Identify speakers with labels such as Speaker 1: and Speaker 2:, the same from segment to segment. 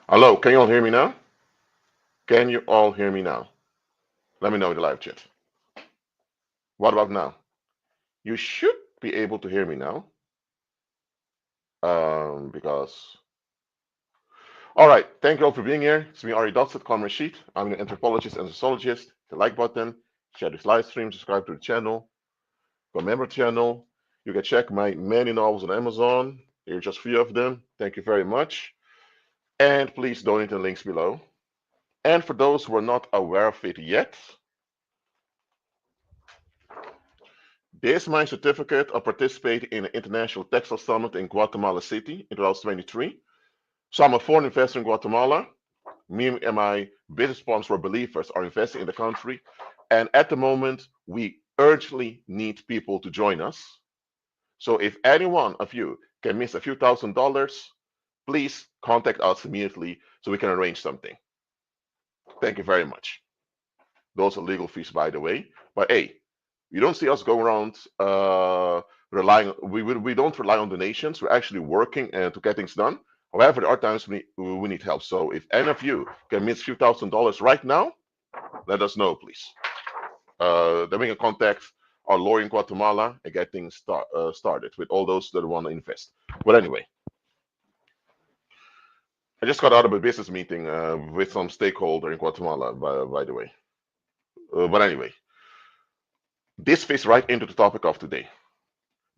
Speaker 1: Hello, can you all hear me now? Can you all hear me now? Let me know in the live chat. What about now? You should be able to hear me now. Because all right, thank you all for being here. It's me, Ari Dots at Commerce Sheet. I'm an anthropologist and sociologist. Hit the like button, share this live stream, subscribe to the channel, go member channel. You can check my many novels on Amazon. Here are just a few of them. Thank you very much. And please donate in the links below. And for those who are not aware of it yet, this is my certificate of participating in the International Textile Summit in Guatemala City in 2023. So I'm a foreign investor in Guatemala. Me and my business partners or believers are investing in the country. And at the moment, we urgently need people to join us. So if any one of you can miss a few $1,000s, please contact us immediately so we can arrange something. Thank you very much. Those are legal fees, by the way. But hey, you don't see us go around relying. We don't rely on donations. We're actually working to get things done. However, there are times we need help. So if any of you can miss a few $1,000s right now, let us know, please. Then we can contact our lawyer in Guatemala and get things started with all those that want to invest. But anyway, I just got out of a business meeting with some stakeholder in Guatemala, by the way. But anyway, this fits right into the topic of today.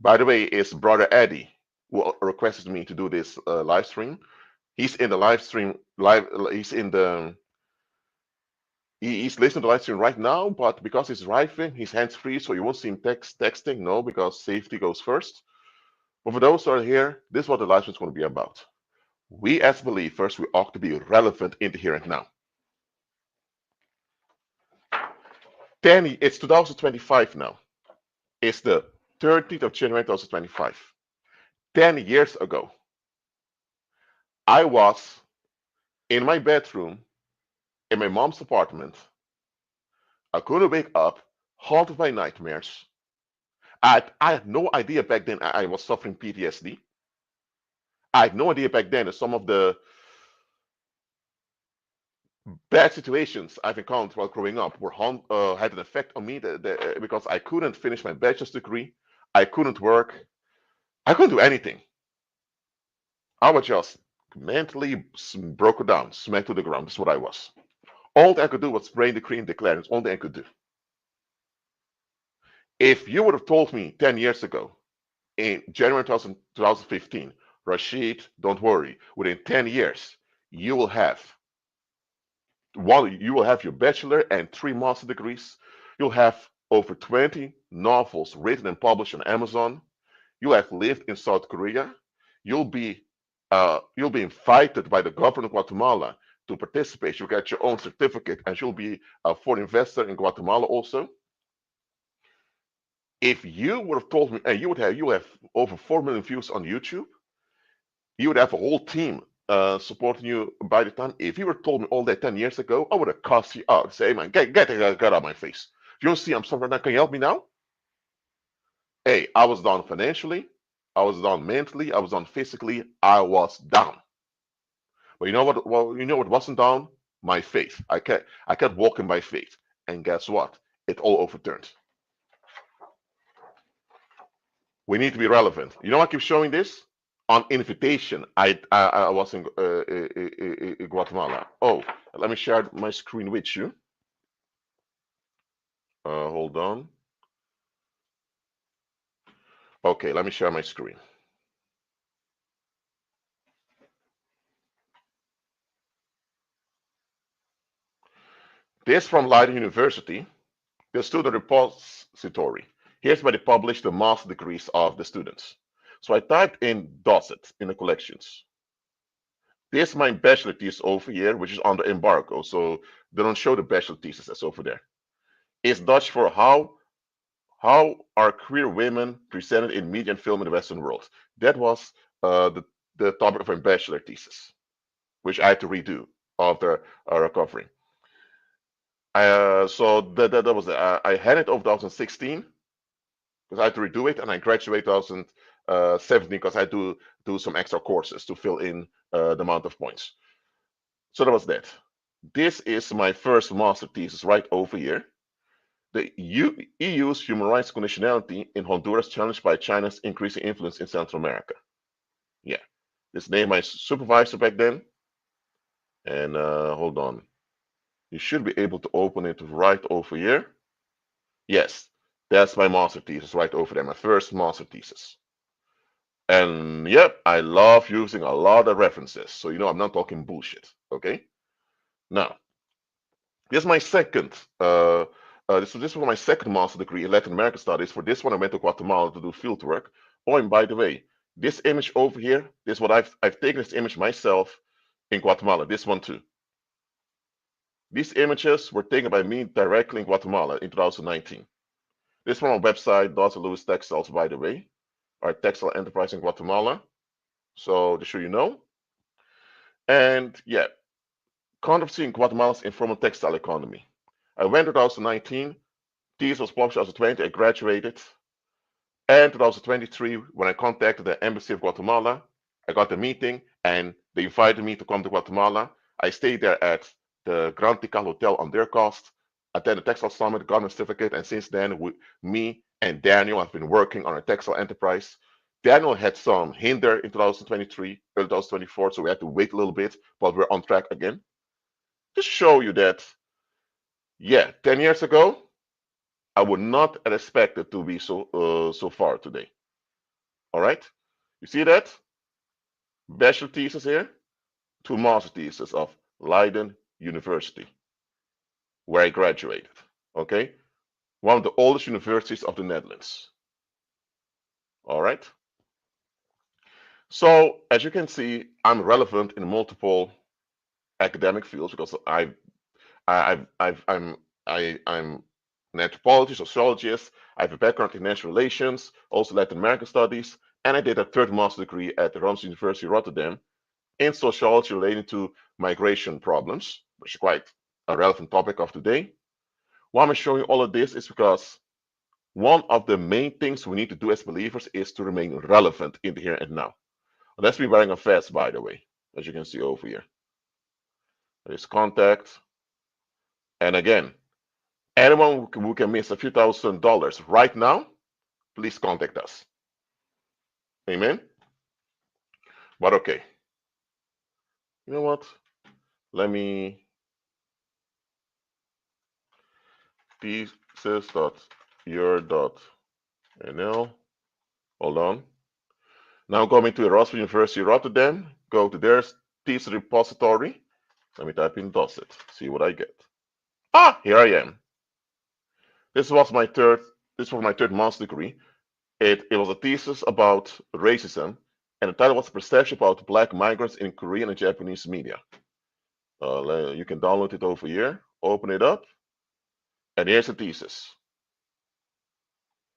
Speaker 1: By the way, it's Brother Eddie who requested me to do this live stream. He's in the live stream. He's in the. He's listening to the live stream right now, but because he's driving, he's hands free, so you won't see him texting. No, because safety goes first. But for those who are here, this is what the live stream is going to be about. We as believers, we ought to be relevant in the here and now. It's 2025 now. It's the 13th of January 2025. 10 years ago, I was in my bedroom in my mom's apartment. I couldn't wake up, haunted by nightmares. I had no idea back then I was suffering PTSD. I had no idea back then that some of the bad situations I've encountered while growing up had an effect on me because I couldn't finish my bachelor's degree. I couldn't work. I couldn't do anything. I was just mentally broken down, smacked to the ground. That's what I was. All I could do was pray, decree, and declare. It's all I could do. If you would have told me 10 years ago, in January 2015, Rashid, don't worry, within 10 years, you will have your bachelor and 3 master degrees. You'll have over 20 novels written and published on Amazon. You have lived in South Korea. You'll be invited by the government of Guatemala to participate. You'll get your own certificate, and you'll be a foreign investor in Guatemala also. If you would have told me, and you have over 4 million views on YouTube, you would have a whole team supporting you by the time. If you were told me all that 10 years ago, I would have cussed you out. Say, man, get out of my face. If you don't see I'm suffering now, can you help me now? Hey, I was down financially, I was down mentally, I was down physically, I was down. But you know what? Well, you know what wasn't down? My faith. I kept walking by faith, and guess what? It all overturned. We need to be relevant. You know, I keep showing this on invitation. I was in Guatemala. Oh, let me share my screen with you. Hold on. Okay, let me share my screen. This from Leiden University, the student repository. Here's where they publish the master degrees of the students. So I typed in DOSIT in the collections. This is my bachelor thesis over here, which is under embargo, so they don't show the bachelor thesis that's over there. It's Dutch for how are queer women presented in media and film in the Western world. That was the topic of my bachelor thesis, which I had to redo after recovering. So that was I had it over 2016 because I had to redo it, and I graduated 2017 because I had to do some extra courses to fill in the amount of points. So that was that. This is my first master thesis right over here. The EU's human rights conditionality in Honduras challenged by China's increasing influence in Central America. Yeah, this named my supervisor back then. And hold on. You should be able to open it right over here. Yes, that's my master thesis right over there, my first master thesis. And yep, I love using a lot of references. So you know I'm not talking bullshit. Okay? Now, this is my second. This was my second master degree in Latin American studies. For this one, I went to Guatemala to do field work. Oh, and by the way, this image over here, this is what I've taken this image myself in Guatemala. This one too. These images were taken by me directly in Guatemala in 2019. This one on website, Dr. Lewis Textiles, by the way, our textile enterprise in Guatemala. So just so you know. And yeah, controversy in Guatemala's informal textile economy. I went in 2019. This was published 2020. I graduated. And 2023, when I contacted the Embassy of Guatemala, I got a meeting and they invited me to come to Guatemala. I stayed there at the Grand Tikal Hotel on their cost, attended the Textile Summit, got a certificate, and since then, me and Daniel have been working on a textile enterprise. Daniel had some hinder in 2023, early 2024, so we had to wait a little bit, but we're on track again. Just show you that, yeah, 10 years ago, I would not have expected to be so far today. All right, you see that? Bachelor thesis here, two master thesis of Leiden University, where I graduated. Okay, one of the oldest universities of the Netherlands. All right. So as you can see, I'm relevant in multiple academic fields because I'm an anthropologist, sociologist. I have a background in international relations, also Latin American studies, and I did a third master degree at the Rams University Rotterdam in sociology relating to migration problems, which is quite a relevant topic of today. Why I'm showing all of this is because one of the main things we need to do as believers is to remain relevant in the here and now. Let's be wearing a vest, by the way, as you can see over here. There's contact. And again, anyone who can miss a few $1,000s right now, please contact us. Amen. But okay. You know what? Let me thesis.your.nl. Hold on. Now going to Erasmus University Rotterdam. Go to their thesis repository. Let me type in DOSIT. See what I get. Ah, here I am. This was my third master's degree. It was a thesis about racism, and the title was Perception about Black Migrants in Korean and Japanese media. You can download it over here, open it up, and here's the thesis.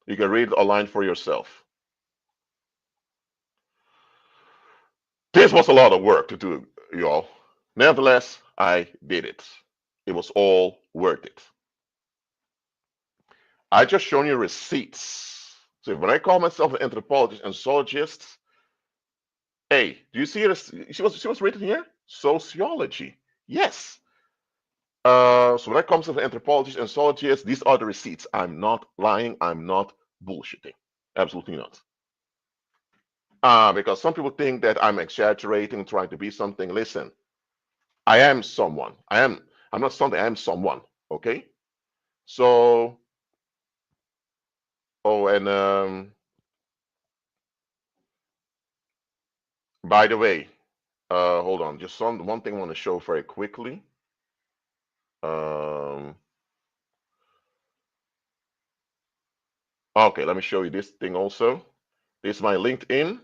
Speaker 1: You can read it online for yourself. This was a lot of work to do, y'all. Nevertheless, I did it. It was all worth it. I just shown you receipts. So when I call myself an anthropologist and sociologist, hey, do you see it? See what's written here? Sociology. Yes. So when it comes to anthropologists and sociologists, these are the receipts. I'm not lying. I'm not bullshitting. Absolutely not. Because some people think that I'm exaggerating, trying to be something. Listen, I am someone. I'm not something. I am someone. Okay. So Oh, and by the way, hold on, just one thing I want to show very quickly. Um, okay, let me show you this thing also. This is my LinkedIn,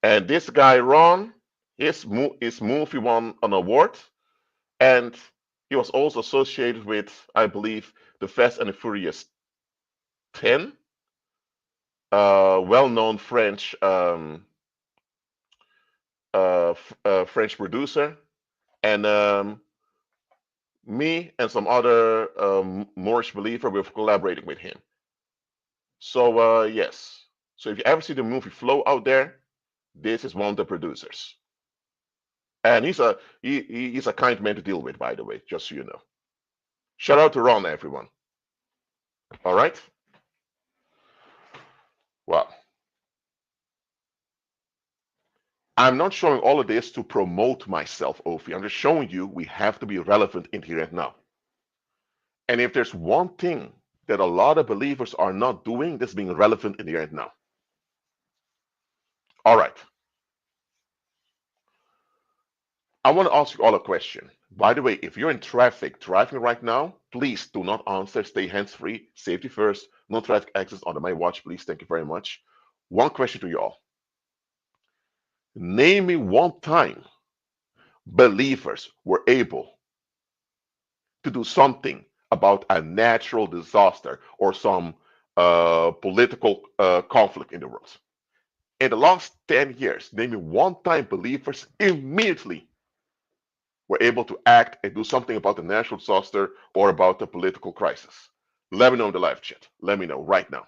Speaker 1: and this guy Ron, his movie won an award, and he was also associated with, I believe, the Fast and the Furious 10, well-known French producer, and me and some other Moorish believer we're collaborating with him. So yes, so if you ever see the movie Flow out there, this is one of the producers, and he's a kind man to deal with, by the way, just so you know. Shout out to Ron, everyone. All right. Well, I'm not showing all of this to promote myself, Ophi. I'm just showing you we have to be relevant in here and now. And if there's one thing that a lot of believers are not doing, that's being relevant in here and now. All right. I want to ask you all a question. By the way, if you're in traffic driving right now, please do not answer. Stay hands free. Safety first. No traffic access under my watch, please. Thank you very much. One question to you all. Name me one time believers were able to do something about a natural disaster or some political conflict in the world. In the last 10 years, name me one time believers immediately were able to act and do something about the natural disaster or about the political crisis. Let me know in the live chat. Let me know right now.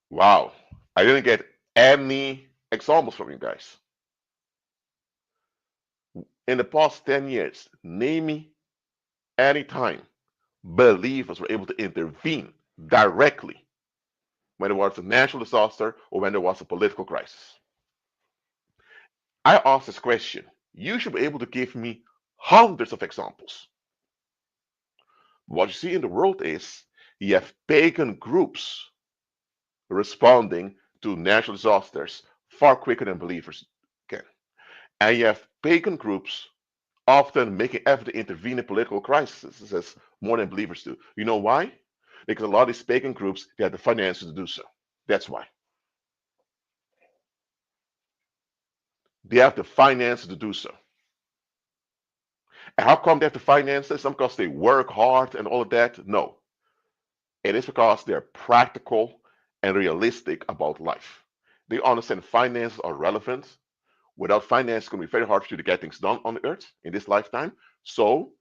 Speaker 1: Wow. I didn't get any examples from you guys. In the past 10 years, name me any time believers were able to intervene directly when there was a natural disaster or when there was a political crisis. I asked this question. You should be able to give me hundreds of examples. What you see in the world is you have pagan groups responding to natural disasters far quicker than believers can. And you have pagan groups often making effort to intervene in political crises more than believers do. You know why? Because a lot of these pagan groups, they have the finances to do so. That's why. They have the finances to do so. And how come they have the finances? Not because they work hard and all of that. No. It is because they're practical and realistic about life. They understand finances are relevant. Without finance, it's going to be very hard for you to get things done on earth in this lifetime. So,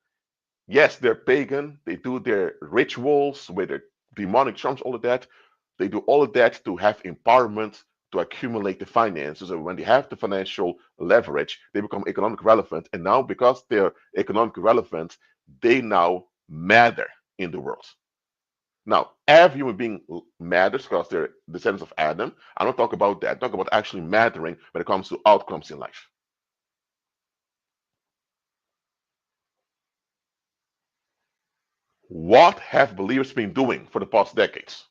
Speaker 1: yes, they're pagan. They do their rituals with their demonic charms, all of that. They do all of that to have empowerment to accumulate the finances. And when they have the financial leverage, they become economic relevant. And now, because they're economic relevant, they now matter in the world. Now, every human being matters because they're descendants of Adam. I don't talk about that. I talk about actually mattering when it comes to outcomes in life. What have believers been doing for the past decades?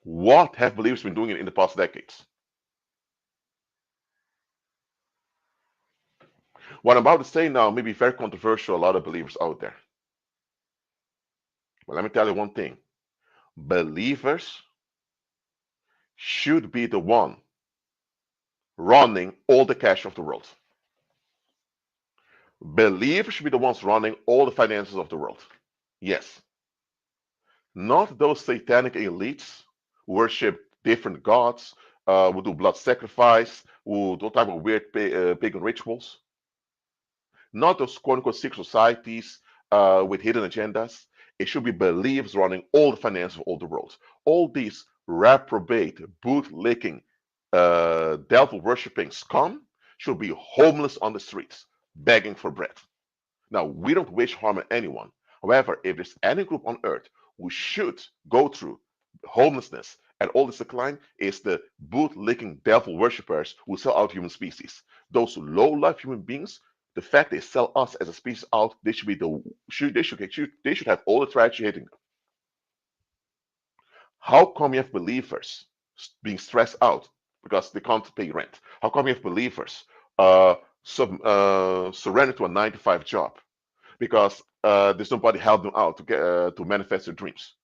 Speaker 1: What have believers been doing in the past decades? What I'm about to say now may be very controversial to a lot of believers out there. But let me tell you one thing. Believers should be the one running all the cash of the world. Believers should be the ones running all the finances of the world. Yes. Not those satanic elites who worship different gods, who do blood sacrifice, who do all type of weird pagan rituals. Not those quote unquote secret societies with hidden agendas. It should be believers running all the finances of all the world. All these reprobate, bootlicking, devil worshipping scum should be homeless on the streets, begging for bread. Now, we don't wish harm on anyone. However, if there's any group on earth who should go through homelessness and all this decline, is the boot-licking devil worshippers who sell out human species. Those low-life human beings, the fact they sell us as a species out, they should be they should have all the tragedy hitting them. How come you have believers being stressed out because they can't pay rent? How come you have believers surrender to a 9 to 5 job because there's nobody helping them out to get to manifest their dreams?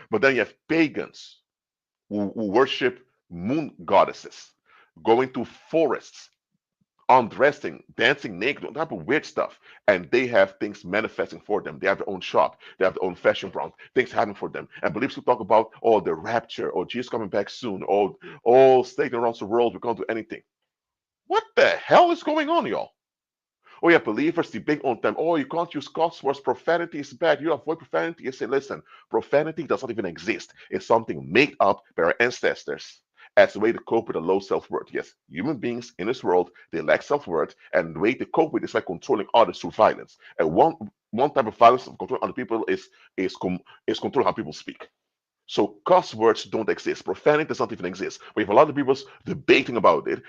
Speaker 1: But then you have pagans who worship moon goddesses, going to forests, undressing, dancing naked, all type of weird stuff, and they have things manifesting for them. They have their own shop, they have their own fashion brand, things happening for them. And believers who talk about the rapture or Jesus coming back soon, or Satan around the world, we can't do anything. What the hell is going on, y'all? Oh, yeah, believers debate on them. Oh, you can't use God's words. Profanity is bad. You avoid profanity. You say, listen, profanity does not even exist. It's something made up by our ancestors as a way to cope with a low self-worth. Yes, human beings in this world, they lack self-worth, and the way to cope with it is by controlling others through violence. And one type of violence of controlling other people is controlling how people speak. So cuss words don't exist. Profanity does not even exist. We have a lot of people debating about it,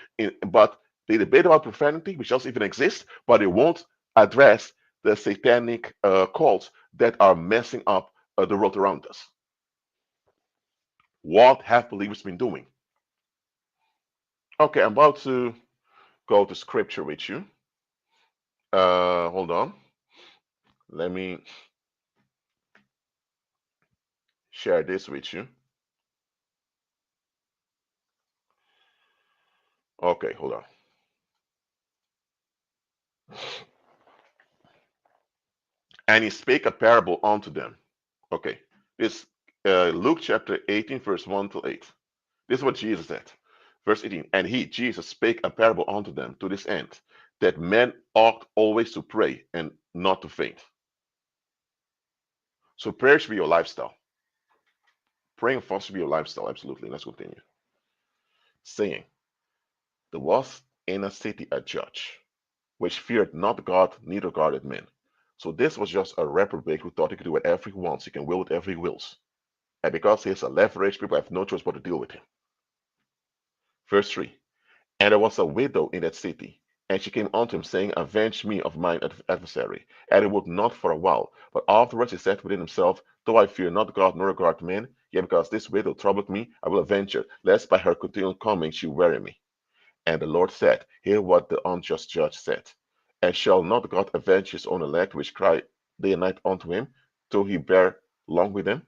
Speaker 1: but they debate about profanity, which doesn't even exist, but they won't address the satanic cults that are messing up the world around us. What have believers been doing? Okay, I'm about to go to scripture with you. Hold on. Let me share this with you. Okay, hold on. And he spake a parable unto them. Okay, this Luke chapter 18, verse 1 to 8. This is what Jesus said. Verse 18, and he, Jesus, spake a parable unto them to this end, that men ought always to pray and not to faint. So prayer should be your lifestyle. Praying and fasting should be your lifestyle, absolutely. Let's continue. Saying, there was in a city a judge, which feared not God, neither guarded men. So this was just a reprobate who thought he could do whatever he wants, he can will whatever he wills. And because he has a leverage, people have no choice but to deal with him. Verse 3, and there was a widow in that city, and she came unto him, saying, avenge me of mine adversary. And he would not for a while. But afterwards he said within himself, though I fear not God nor regard men, yet because this widow troubled me, I will avenge her, lest by her continual coming she weary me. And the Lord said, hear what the unjust judge said. And shall not God avenge his own elect, which cry day and night unto him, till he bear long with them?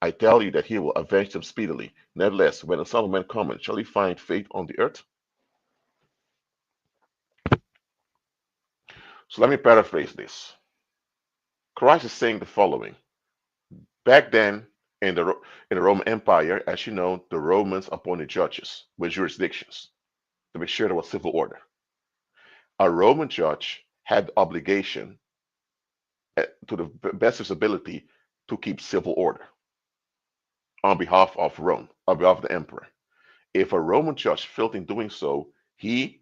Speaker 1: I tell you that he will avenge them speedily. Nevertheless, when the Son of Man cometh, shall he find faith on the earth? So let me paraphrase this. Christ is saying the following. Back then, in the Roman Empire, as you know, the Romans appointed judges with jurisdictions to make sure there was civil order. A Roman judge had the obligation, to the best of his ability, to keep civil order on behalf of Rome, on behalf of the emperor. If a Roman judge failed in doing so, he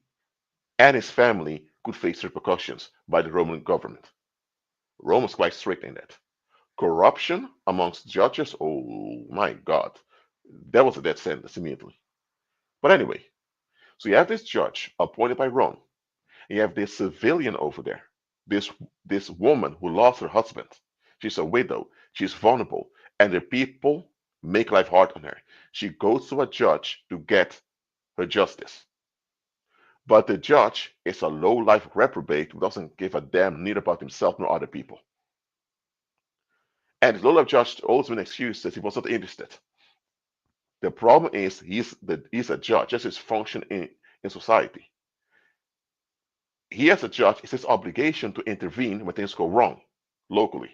Speaker 1: and his family could face repercussions by the Roman government. Rome was quite strict in that. Corruption amongst judges, oh my God, that was a death sentence immediately. But anyway, so you have this judge appointed by Rome, and you have this civilian over there, this this woman who lost her husband. She's a widow, she's vulnerable, and the people make life hard on her. She goes to a judge to get her justice. But the judge is a low life reprobate who doesn't give a damn neither about himself nor other people. And the low life judge always been excused that he was not interested. The problem is he's a judge. That's his function in society. He as a judge, it's his obligation to intervene when things go wrong locally.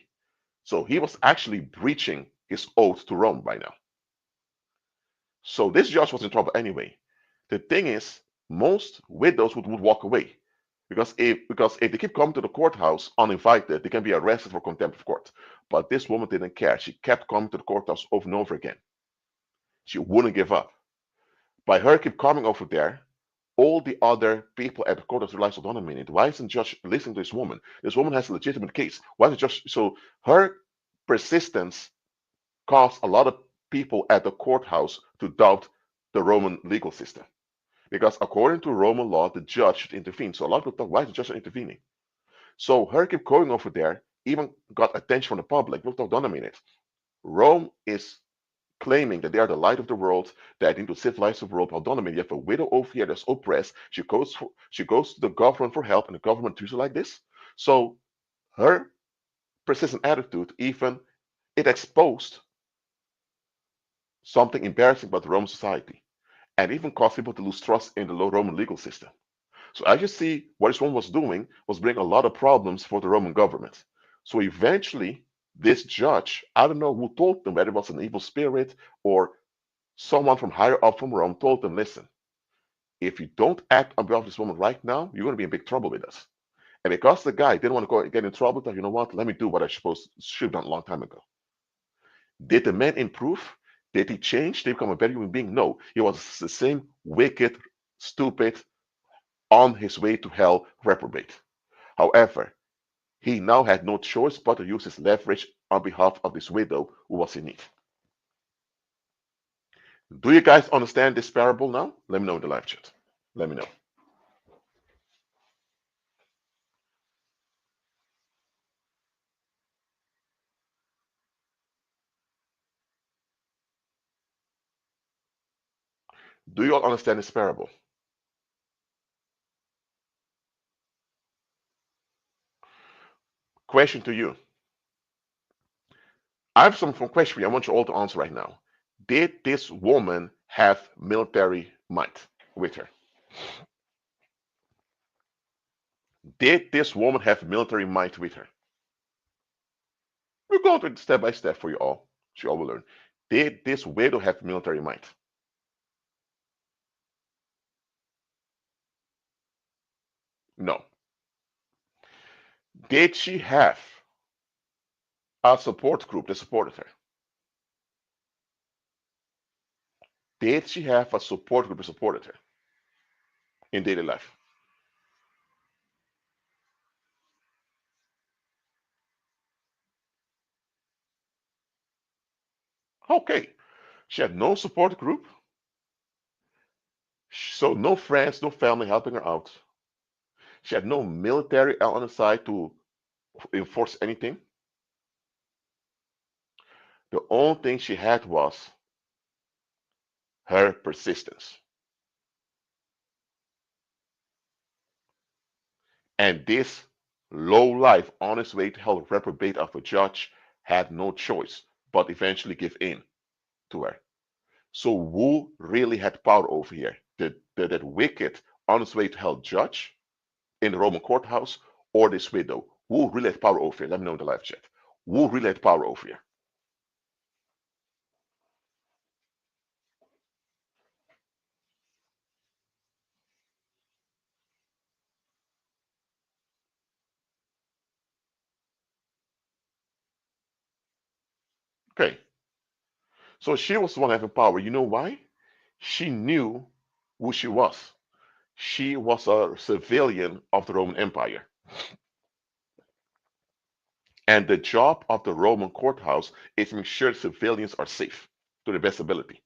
Speaker 1: So he was actually breaching his oath to Rome by now. So this judge was in trouble anyway. The thing is, most widows would walk away because if they keep coming to the courthouse uninvited, they can be arrested for contempt of court. But this woman didn't care. She kept coming to the courthouse over and over again. She wouldn't give up. By her keep coming over there, all the other people at the court realized, hold on a minute, why isn't judge listening to this woman? This woman has a legitimate case. Why is the judge? So her persistence caused a lot of people at the courthouse to doubt the Roman legal system. Because according to Roman law, the judge should intervene. So a lot of people thought, why is the judge intervening? So her keep going over there even got attention from the public. People thought, hold on a minute. Rome is claiming that they are the light of the world, that they need to civilize the world. Hold on a minute, you have a widow over here that's oppressed. She goes to the government for help, and the government treats her like this. So her persistent attitude, even it exposed something embarrassing about the Roman society, and even caused people to lose trust in the Roman legal system. So as you see, what this woman was doing was bringing a lot of problems for the Roman government. So eventually, this judge, I don't know who told them, whether it was an evil spirit or someone from higher up from Rome, told them, listen, if you don't act on behalf of this woman right now, you're going to be in big trouble with us. And because the guy didn't want to go get in trouble, thought, you know what, let me do what I should have done a long time ago. Did the man improve? Did he change? Did he become a better human being? No. He was the same wicked, stupid, on his way to hell reprobate. However, he now had no choice but to use his leverage on behalf of this widow who was in need. Do you guys understand this parable now? Let me know in the live chat. Let me know. Do you all understand this parable? Question to you. I have some question for you. I want you all to answer right now. Did this woman have military might with her? Did this woman have military might with her? We're going through it step by step for you all. So you all will learn. Did this widow have military might? No. Did she have a support group that supported her? Did she have a support group that supported her in daily life? Okay. She had no support group, so no friends, no family helping her out. She had no military on the side to enforce anything. The only thing she had was her persistence. And this low life, on his way to hell, reprobate of a judge, had no choice but eventually give in to her. So who really had power over here? That wicked, on his way to hell judge in the Roman courthouse, or this widow? Who really had power over here? Let me know in the live chat. Who really had power over here? Okay, so she was the one having power. You know why? She knew who she was. She was a civilian of the Roman Empire. And the job of the Roman courthouse is to make sure civilians are safe to the best ability.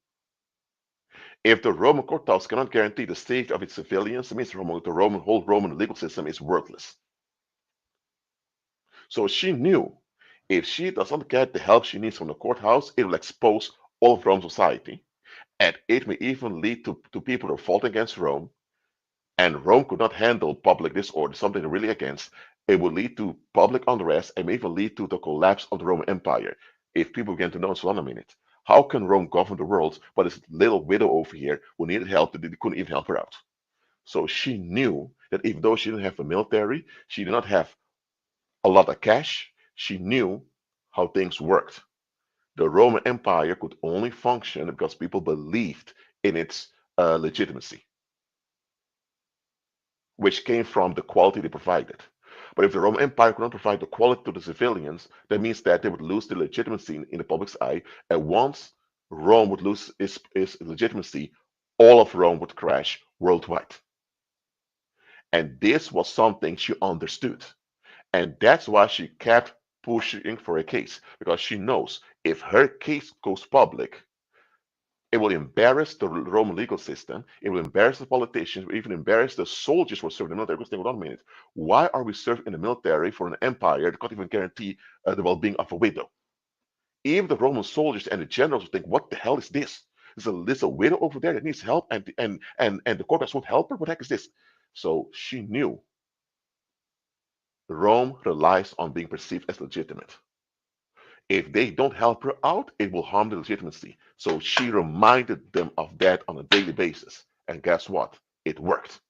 Speaker 1: If the Roman courthouse cannot guarantee the safety of its civilians, it means the whole Roman legal system is worthless. So she knew if she doesn't get the help she needs from the courthouse, it will expose all of Rome's society. And it may even lead to people revolting against Rome, and Rome could not handle public disorder, something they're really against. It would lead to public unrest and may even lead to the collapse of the Roman Empire. If people begin to know, so on a minute, how can Rome govern the world, but this little widow over here who needed help, that they couldn't even help her out? So she knew that even though she didn't have a military, she did not have a lot of cash, she knew how things worked. The Roman Empire could only function because people believed in its legitimacy, which came from the quality they provided. But if the Roman Empire could not provide the quality to the civilians, that means that they would lose their legitimacy in the public's eye. And once Rome would lose its legitimacy. All of Rome would crash worldwide. And this was something she understood. And that's why she kept pushing for a case, because she knows if her case goes public, it will embarrass the Roman legal system. It will embarrass the politicians. It will even embarrass the soldiers who are serving in the military. Because think, hold on a minute. Why are we serving in the military for an empire that can't even guarantee the well-being of a widow? Even the Roman soldiers and the generals would think, what the hell is this? There's a widow over there that needs help, and the courtiers won't help her? What the heck is this? So she knew Rome relies on being perceived as legitimate. If they don't help her out, it will harm the legitimacy. So she reminded them of that on a daily basis. And guess what? It worked.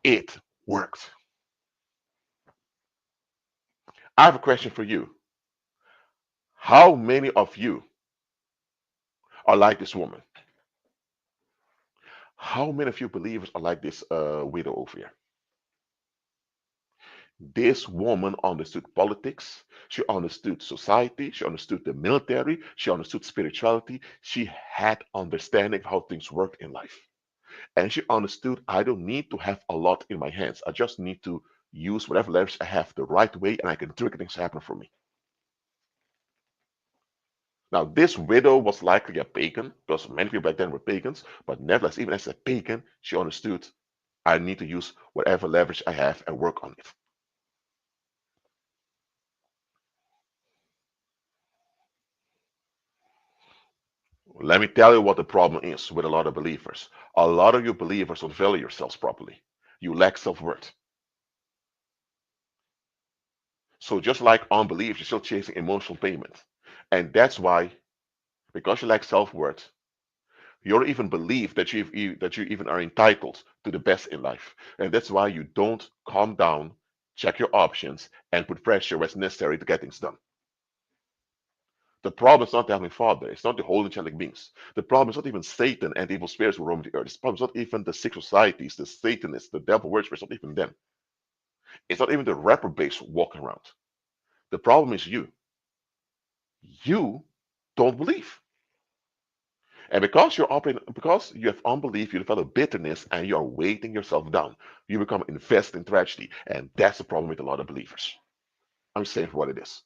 Speaker 1: It worked. I have a question for you. How many of you are like this woman? How many of you believers are like this widow over here? This woman understood politics. She understood society. She understood the military. She understood spirituality. She had understanding of how things worked in life. And she understood I don't need to have a lot in my hands. I just need to use whatever leverage I have the right way, and I can trigger things happen for me. Now, this widow was likely a pagan, because many people back then were pagans, but nevertheless, even as a pagan, she understood I need to use whatever leverage I have and work on it. Let me tell you what the problem is with a lot of believers. A lot of you believers don't value yourselves properly. You lack self worth. So, just like unbelief, you're still chasing emotional payment. And that's why, because you lack self worth, you don't even believe that you even are entitled to the best in life. And that's why you don't calm down, check your options, and put pressure where it's necessary to get things done. The problem is not the Heavenly Father. It's not the holy angelic beings. The problem is not even Satan and evil spirits who roam the earth. The problem is not even the secret societies, the Satanists, the devil worshippers. It's not even them. It's not even the reprobates walking around. The problem is you. You don't believe. And because you're operating, because you have unbelief, you develop bitterness, and you are weighting yourself down. You become invested in tragedy, and that's the problem with a lot of believers. I'm saying for what it is.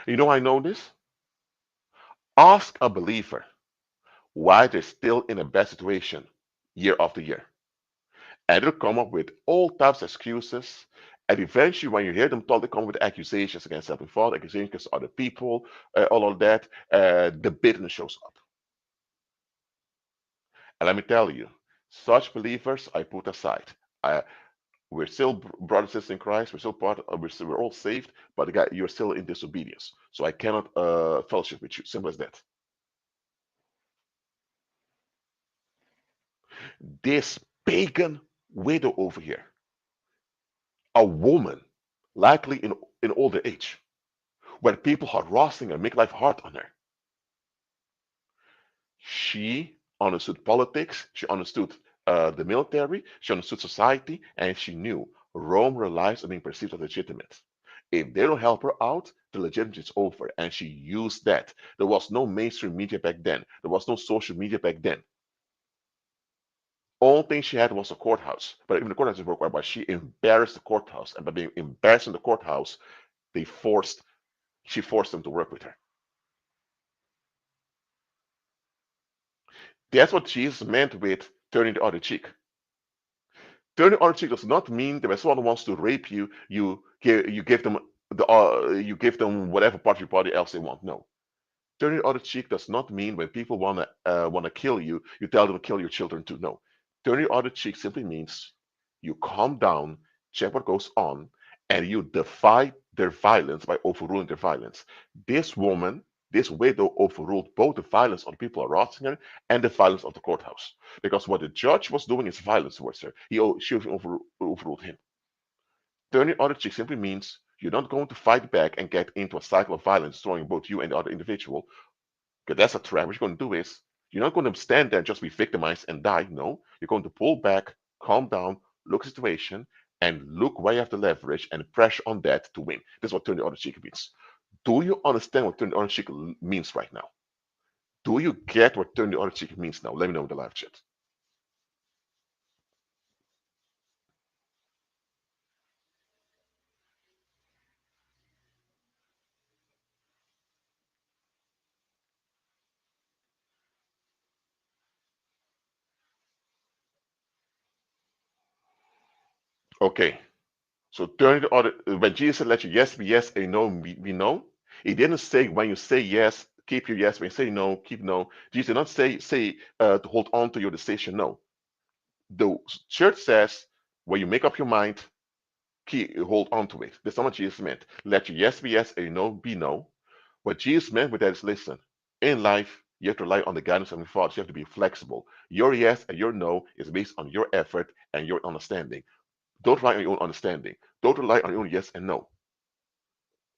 Speaker 1: You know, I know this. Ask a believer why they're still in a bad situation year after year, and they'll come up with all types of excuses. And eventually, when you hear them talk, they come with accusations against Heavenly Father, accusations against other people, all of that. The bitterness shows up. And let me tell you, such believers I put aside. I, we're still brothers and sisters in Christ. We're still we're all saved, but God, you're still in disobedience. So I cannot fellowship with you. Simple as that. This pagan widow over here, a woman, likely in older age, when people are harassing her, make life hard on her. She understood politics. She understood the military. She understood society, and she knew Rome relies on being perceived as legitimate. If they don't help her out, the legitimacy is over. And she used that. There was no mainstream media back then. There was no social media back then. Only thing she had was a courthouse. But even the courthouse didn't work right. But she embarrassed the courthouse. And by being embarrassed in the courthouse, they forced she forced them to work with her. That's what Jesus meant with turning the other cheek. Turning the other cheek does not mean that when someone wants to rape you, you give them you give them whatever part of your body else they want. No. Turning the other cheek does not mean when people wanna kill you, you tell them to kill your children too. No. Turning the other cheek simply means you calm down, check what goes on, and you defy their violence by overruling their violence. This woman, this widow, overruled both the violence of the people harassing her and the violence of the courthouse. Because what the judge was doing is violence towards her. She overruled him. Turning the other cheek simply means you're not going to fight back and get into a cycle of violence, destroying both you and the other individual, because that's a trap. What you're going to do is you're not going to stand there and just be victimized and die. No, you're going to pull back, calm down, look at the situation, and look where you have to leverage and pressure on that to win. This is what turn the other cheek means. Do you understand what turn the other cheek means right now? Do you get what turn the other cheek means now? Let me know in the live chat. Okay. So turn the other when Jesus said let your yes be yes and no be no, he didn't say when you say yes, keep your yes. When you say no, keep no. Jesus did not say to hold on to your decision. No. The church says when you make up your mind, hold on to it. That's not what Jesus meant. Let your yes be yes and your no be no. What Jesus meant with that is listen, in life, you have to rely on the guidance of your Father. You have to be flexible. Your yes and your no is based on your effort and your understanding. Don't rely on your own understanding. Don't rely on your own yes and no.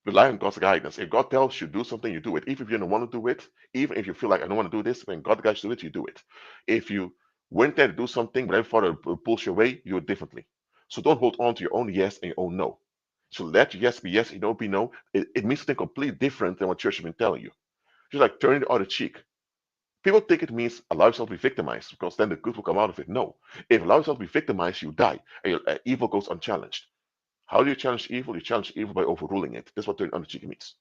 Speaker 1: Rely on God's guidance. If God tells you do something, you do it. Even if you don't want to do it, even if you feel like I don't want to do this, when God guides you to do it, you do it. If you went there to do something, but every father pulls you away, you do it differently. So don't hold on to your own yes and your own no. So let your yes be yes, your no be no. It means something completely different than what church has been telling you. Just like turning the other cheek. People think it means allow yourself to be victimized because then the good will come out of it. No. If you allow yourself to be victimized, you die and evil goes unchallenged. How do you challenge evil? You challenge evil by overruling it. That's what turning the other cheek means.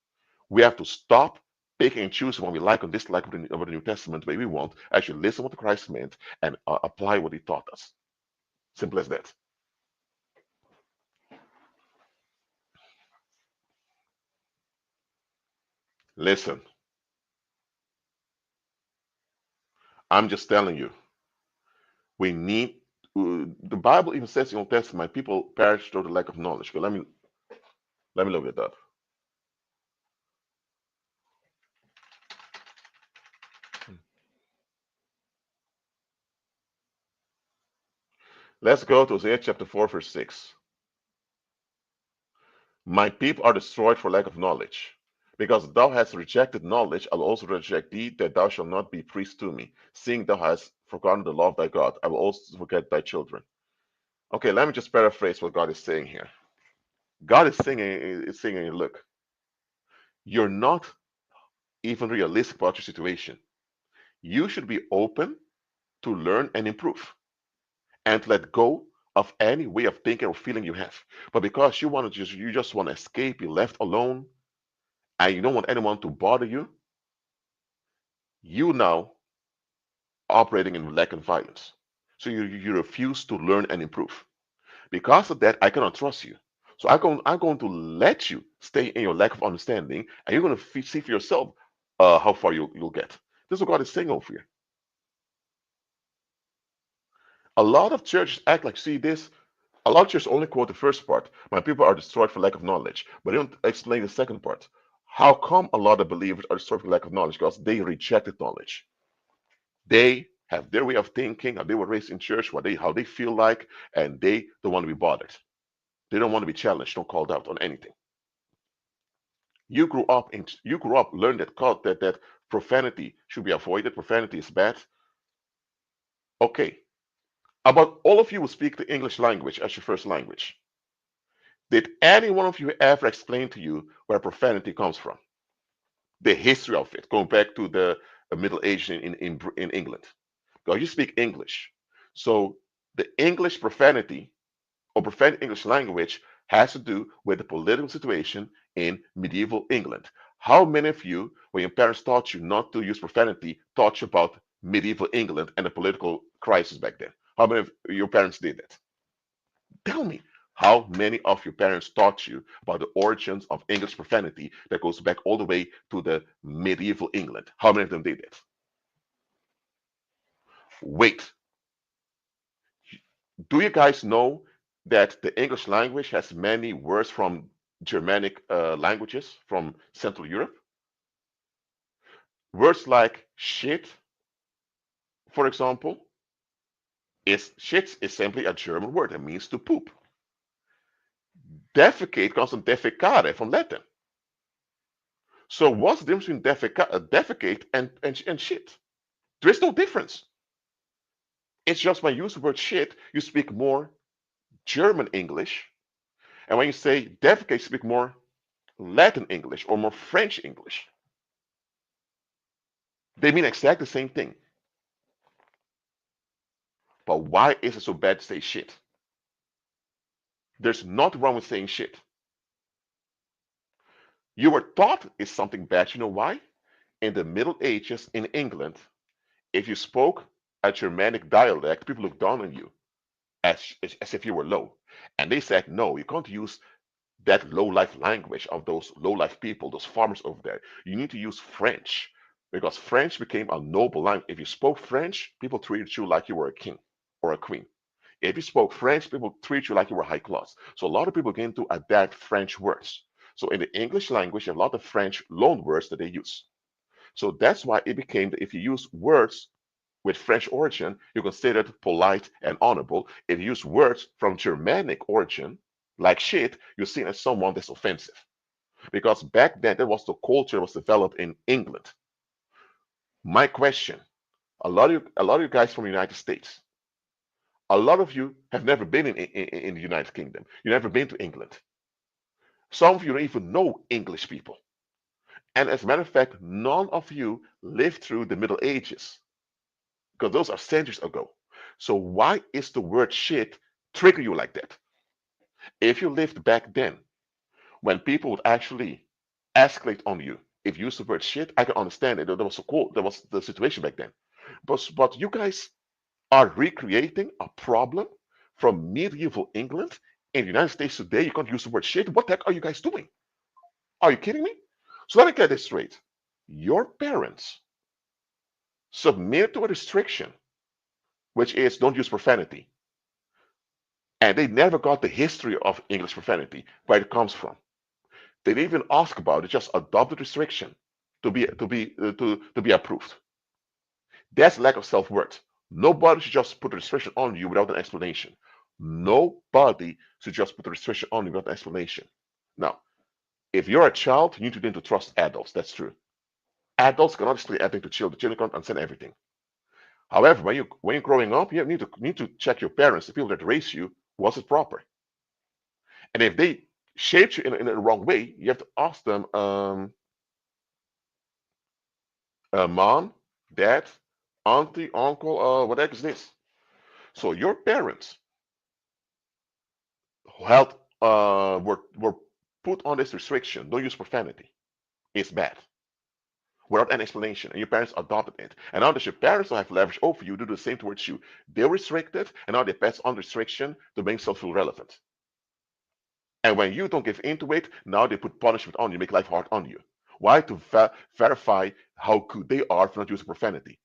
Speaker 1: We have to stop picking and choosing what we like and dislike of the New Testament the way we want. Actually, listen what Christ meant and apply what He taught us. Simple as that. Listen, I'm just telling you, we need. The Bible even says in the Old Testament, people perish through the lack of knowledge. But let me look it up. Let's go to Isaiah chapter 4, verse 6. My people are destroyed for lack of knowledge. Because thou hast rejected knowledge, I will also reject thee, that thou shalt not be priest to me. Seeing thou hast forgotten the law of thy God, I will also forget thy children. Okay, let me just paraphrase what God is saying here. God is saying, look, you're not even realistic about your situation. You should be open to learn and improve and let go of any way of thinking or feeling you have. But because you just want to escape, be left alone, and you don't want anyone to bother you, you now operating in lack and violence. So you refuse to learn and improve. Because of that, I cannot trust you. So I'm going to let you stay in your lack of understanding, and you're going to see for yourself how far you'll get. This is what God is saying over here. A lot of churches act like, see this, a lot of churches only quote the first part. My people are destroyed for lack of knowledge, but they don't explain the second part. How come a lot of believers are destroyed for lack of knowledge? Because they rejected knowledge. They have their way of thinking, how they were raised in church, how they feel like, and they don't want to be bothered. They don't want to be challenged, don't called out on anything. You grew up learned that profanity should be avoided. Profanity is bad. Okay. About all of you who speak the English language as your first language, did any one of you ever explain to you where profanity comes from? The history of it, going back to the Middle Ages in England. Because you speak English. So the English profanity or prophetic English language has to do with the political situation in medieval England. How many of you, when your parents taught you not to use profanity, taught you about medieval England and the political crisis back then? How many of your parents did that? Tell me. How many of your parents taught you about the origins of English profanity that goes back all the way to the medieval England? How many of them did that? Wait, do you guys know that the English language has many words from Germanic languages from Central Europe? Words like shit, for example, is shit is simply a German word. It means to poop. Defecate comes from defecare from Latin. So what's the difference between defecate and shit? There is no difference. It's just when you use the word shit, you speak more German English, and when you say defecate, speak more Latin English or more French English. They mean exactly the same thing. But why is it so bad to say shit? There's nothing wrong with saying shit. You were taught it's something bad. You know why? In the Middle Ages in England, if you spoke a Germanic dialect, people looked down on you as if you were low. And they said, no, you can't use that low life language of those low life people, those farmers over there. You need to use French because French became a noble language. If you spoke French, people treated you like you were a king or a queen. If you spoke French, people treat you like you were high class. So a lot of people begin to adapt French words. So in the English language, you have a lot of French loan words that they use. So that's why it became that if you use words with French origin, you're considered polite and honorable. If you use words from Germanic origin, like shit, you're seen as someone that's offensive. Because back then, that was the culture that was developed in England. My question, a lot of you guys from the United States, a lot of you have never been in the United Kingdom. You've never been to England. Some of you don't even know English people. And as a matter of fact, none of you lived through the Middle Ages because those are centuries ago. So why is the word shit trigger you like that? If you lived back then, when people would actually escalate on you, if you use the word shit, I can understand it. That was so cool. That was the situation back then. But you guys are recreating a problem from medieval England in the United States today. You can't use the word shit. What the heck are you guys doing? Are you kidding me? So let me get this straight. Your parents submitted to a restriction, which is don't use profanity. And they never got the history of English profanity, where it comes from. They didn't even ask about it, just adopted restriction to be approved. That's lack of self-worth. Nobody should just put a restriction on you without an explanation. Nobody should just put a restriction on you without an explanation. Now, if you're a child, you need to learn to trust adults. That's true. Adults cannot explain everything to children. Children can't understand everything. However, when you're growing up, you need to check your parents, the people that raised you, was it proper? And if they shaped you in the wrong way, you have to ask them, mom, dad, auntie, uncle, what the heck is this? So your parents held were put on this restriction. Don't use profanity. It's bad. Without an explanation, and your parents adopted it. And now that your parents don't have leverage over you, do the same towards you. They're restricted, and now they pass on restriction to make themselves feel relevant. And when you don't give into it, now they put punishment on you, make life hard on you. Why? To verify how good they are for not using profanity.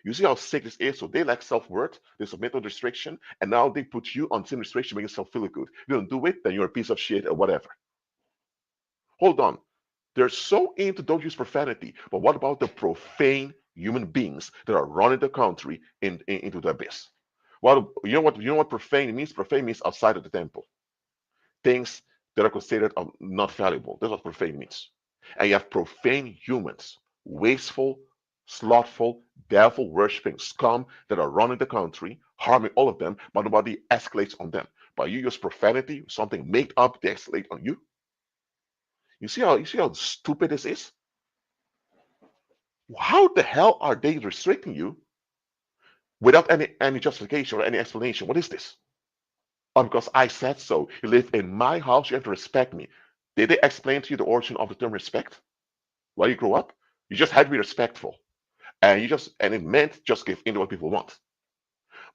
Speaker 1: You see how sick this is? So they lack self-worth, they submit to restriction, and now they put you on some restriction, making yourself feel good. If you don't do it, then you're a piece of shit or whatever. Hold on. They're so into don't use profanity, but what about the profane human beings that are running the country into the abyss? Well, you know what profane means? Profane means outside of the temple. Things that are considered not valuable. That's what profane means. And you have profane humans, wasteful, slothful, devil worshipping scum that are running the country, harming all of them, but nobody escalates on them. But you use profanity, something made up, they escalate on you. You see how stupid this is? How the hell are they restricting you without any justification or any explanation? What is this? Oh, because I said so. You live in my house, you have to respect me. Did they explain to you the origin of the term respect? While you grow up, you just had to be respectful, and it meant just give in to what people want.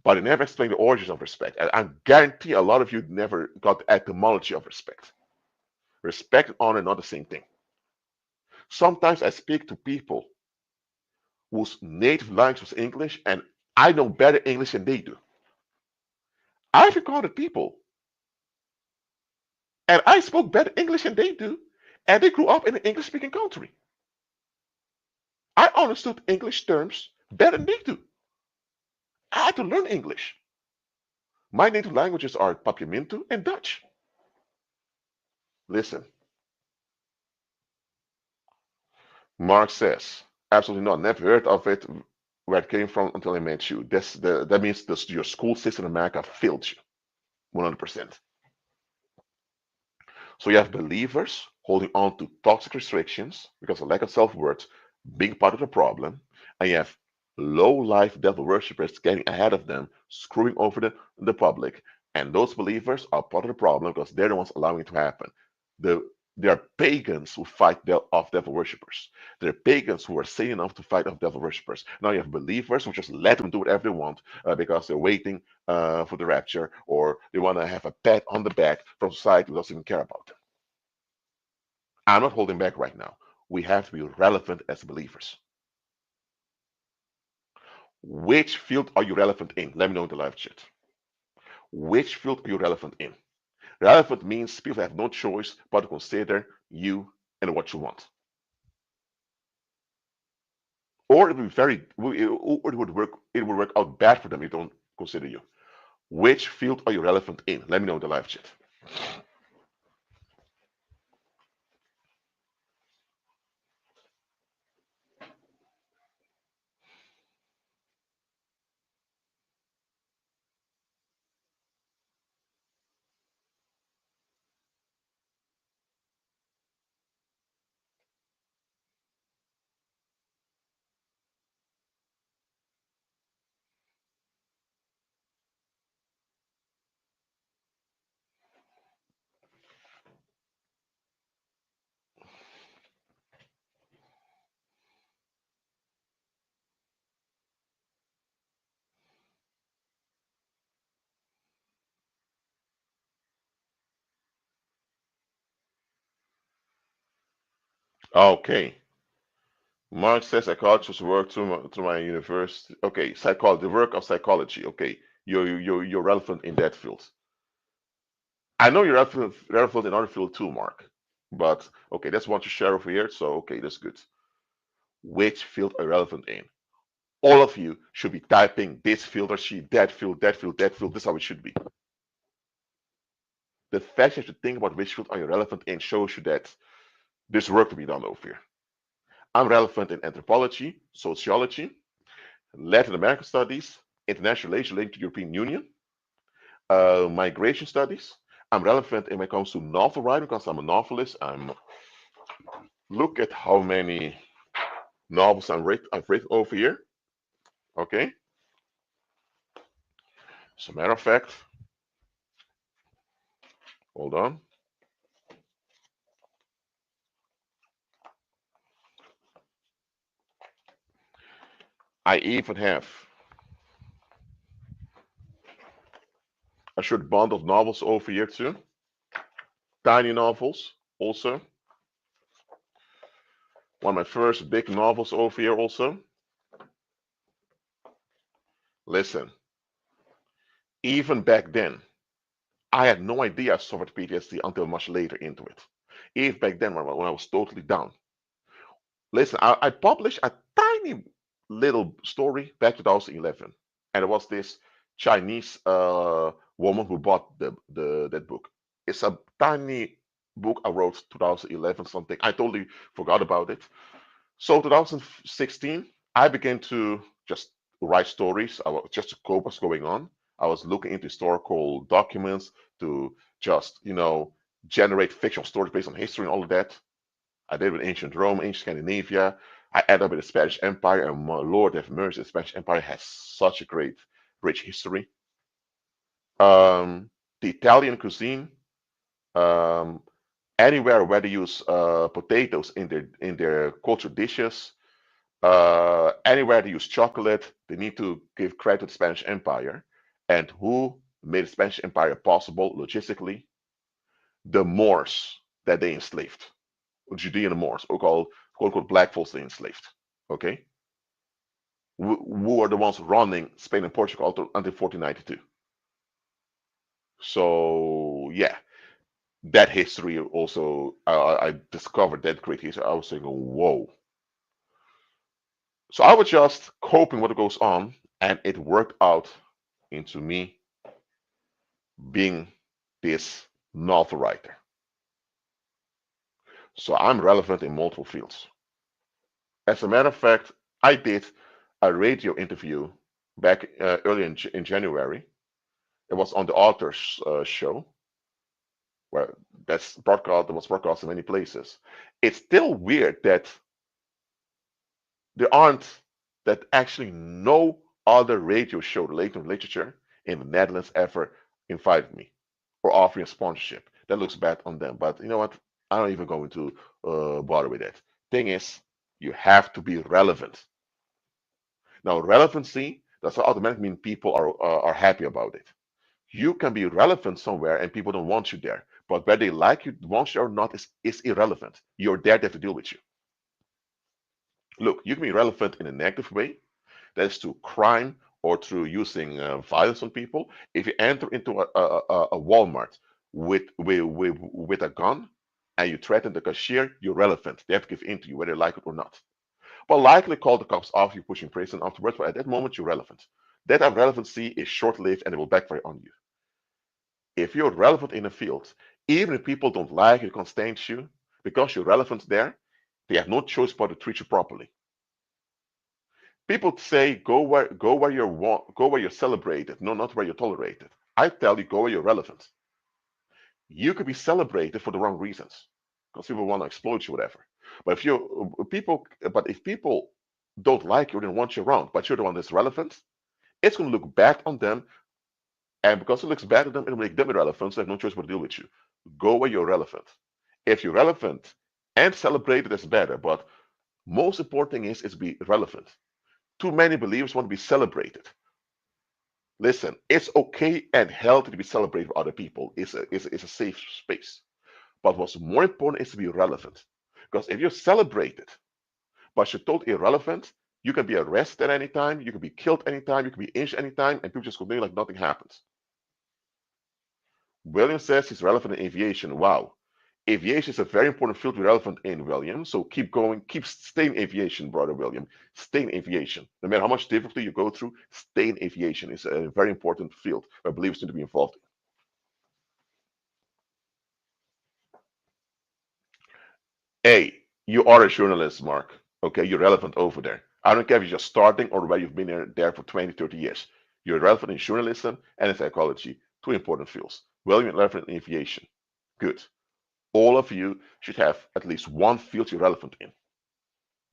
Speaker 1: But they never explained the origins of respect. And I guarantee a lot of you never got the etymology of respect. Respect and honor are not the same thing. Sometimes I speak to people whose native language was English, and I know better English than they do. I've encountered people, and I spoke better English than they do, and they grew up in an English-speaking country. I understood English terms better than they do. I had to learn English. My native languages are Papiamento and Dutch. Listen, Mark says, absolutely not. Never heard of it where it came from until I met you. That means your school system in America failed you. 100%. So you have believers holding on to toxic restrictions because of lack of self-worth being part of the problem, and you have low-life devil worshippers getting ahead of them, screwing over the public. And those believers are part of the problem because they're the ones allowing it to happen. The They are pagans who fight off devil worshippers. They're pagans who are sane enough to fight off devil worshippers. Now you have believers who just let them do whatever they want because they're waiting for the rapture, or they want to have a pat on the back from society who doesn't even care about them. I'm not holding back right now. We have to be relevant as believers. Which field are you relevant in? Let me know in the live chat. Which field are you relevant in? Relevant means people have no choice but to consider you and what you want. Or it would be it would work out bad for them if they don't consider you. Which field are you relevant in? Let me know in the live chat. Okay. Mark says psychologist work through my university. Okay, psychology, the work of psychology. Okay, you're relevant in that field. I know you're relevant in other field too, Mark. But okay, that's one to share over here. So okay, that's good. Which field are you relevant in? All of you should be typing this field or sheet, that field, that field, that field. This is how it should be. The fact that you think about which field are you relevant in shows you that there's work to be done over here. I'm relevant in anthropology, sociology, Latin American studies, international relations linked to the European Union, migration studies. I'm relevant when it comes to novel writing because I'm a novelist. Look at how many novels I've written over here. Okay, as a matter of fact, hold on. I even have a short bundle of novels over here too. Tiny novels also. One of my first big novels over here also. Listen, even back then, I had no idea I suffered PTSD until much later into it. Even back then, when I was totally down. Listen, I published a tiny little story back 2011, and it was this Chinese woman who bought that book. It's a tiny book I wrote 2011 something. I totally forgot about it. So 2016, I began to just write stories. Just to cope what's going on. I was looking into historical documents to just generate fictional stories based on history and all of that. I did with ancient Rome, ancient Scandinavia. I ended up with the Spanish Empire, and my Lord have mercy, the Spanish Empire has such a great, rich history. The Italian cuisine, um, anywhere where they use potatoes in their culture dishes, anywhere they use chocolate, they need to give credit to the Spanish Empire. And who made the Spanish Empire possible logistically? The Moors that they enslaved. Judean Moors, or called quote unquote black folks they enslaved. Okay, who are the ones running Spain and Portugal until 1492. So yeah, that history also I discovered that great history. I was saying, whoa. So I was just coping what goes on, and it worked out into me being this novel writer. So I'm relevant in multiple fields. As a matter of fact, I did a radio interview back early in January It was on the author's show, where that was broadcast in many places. It's still weird that there aren't that actually no other radio show related to literature in the Netherlands ever invited me or offering a sponsorship. That looks bad on them, but you know what? I don't even go into bother with that. Thing is, you have to be relevant. Now, relevancy doesn't automatically mean people are happy about it. You can be relevant somewhere and people don't want you there, but whether they like you, want you or not, is irrelevant. You're there, they have to deal with you. Look, you can be relevant in a negative way, that is through crime or through using violence on people. If you enter into a Walmart with a gun and you threaten the cashier, you're relevant. They have to give in to you, whether they like it or not. But likely call the cops after you pushing prison afterwards, but at that moment you're relevant. That type of relevancy is short-lived and it will backfire on you. If you're relevant in a field, even if people don't like you, can't stand you, because you're relevant there, they have no choice but to treat you properly. People say go where you're celebrated, no, not where you're tolerated. I tell you, go where you're relevant. You could be celebrated for the wrong reasons, because people want to exploit you, whatever. But if people don't like you, they don't want you around, but you're the one that's relevant, it's going to look bad on them, and because it looks bad on them, it'll make them irrelevant. So they have no choice but to deal with you. Go where you're relevant. If you're relevant and celebrated, that's better. But most important thing is be relevant. Too many believers want to be celebrated. Listen, it's okay and healthy to be celebrated with other people. It's a safe space. But what's more important is to be relevant. Because if you're celebrated, but you're totally irrelevant, you can be arrested anytime, you can be killed anytime, you can be injured anytime, and people just continue like nothing happens. William says he's relevant in aviation. Wow. Aviation is a very important field to be relevant in, William. So keep going, keep staying in aviation, brother William. Stay in aviation. No matter how much difficulty you go through, stay in aviation. It's a very important field where believers need to be involved in. Hey, you are a journalist, Mark. Okay, you're relevant over there. I don't care if you're just starting or where you've been there for 20, 30 years. You're relevant in journalism and in psychology, two important fields. William, relevant in aviation. Good. All of you should have at least one field you're relevant in.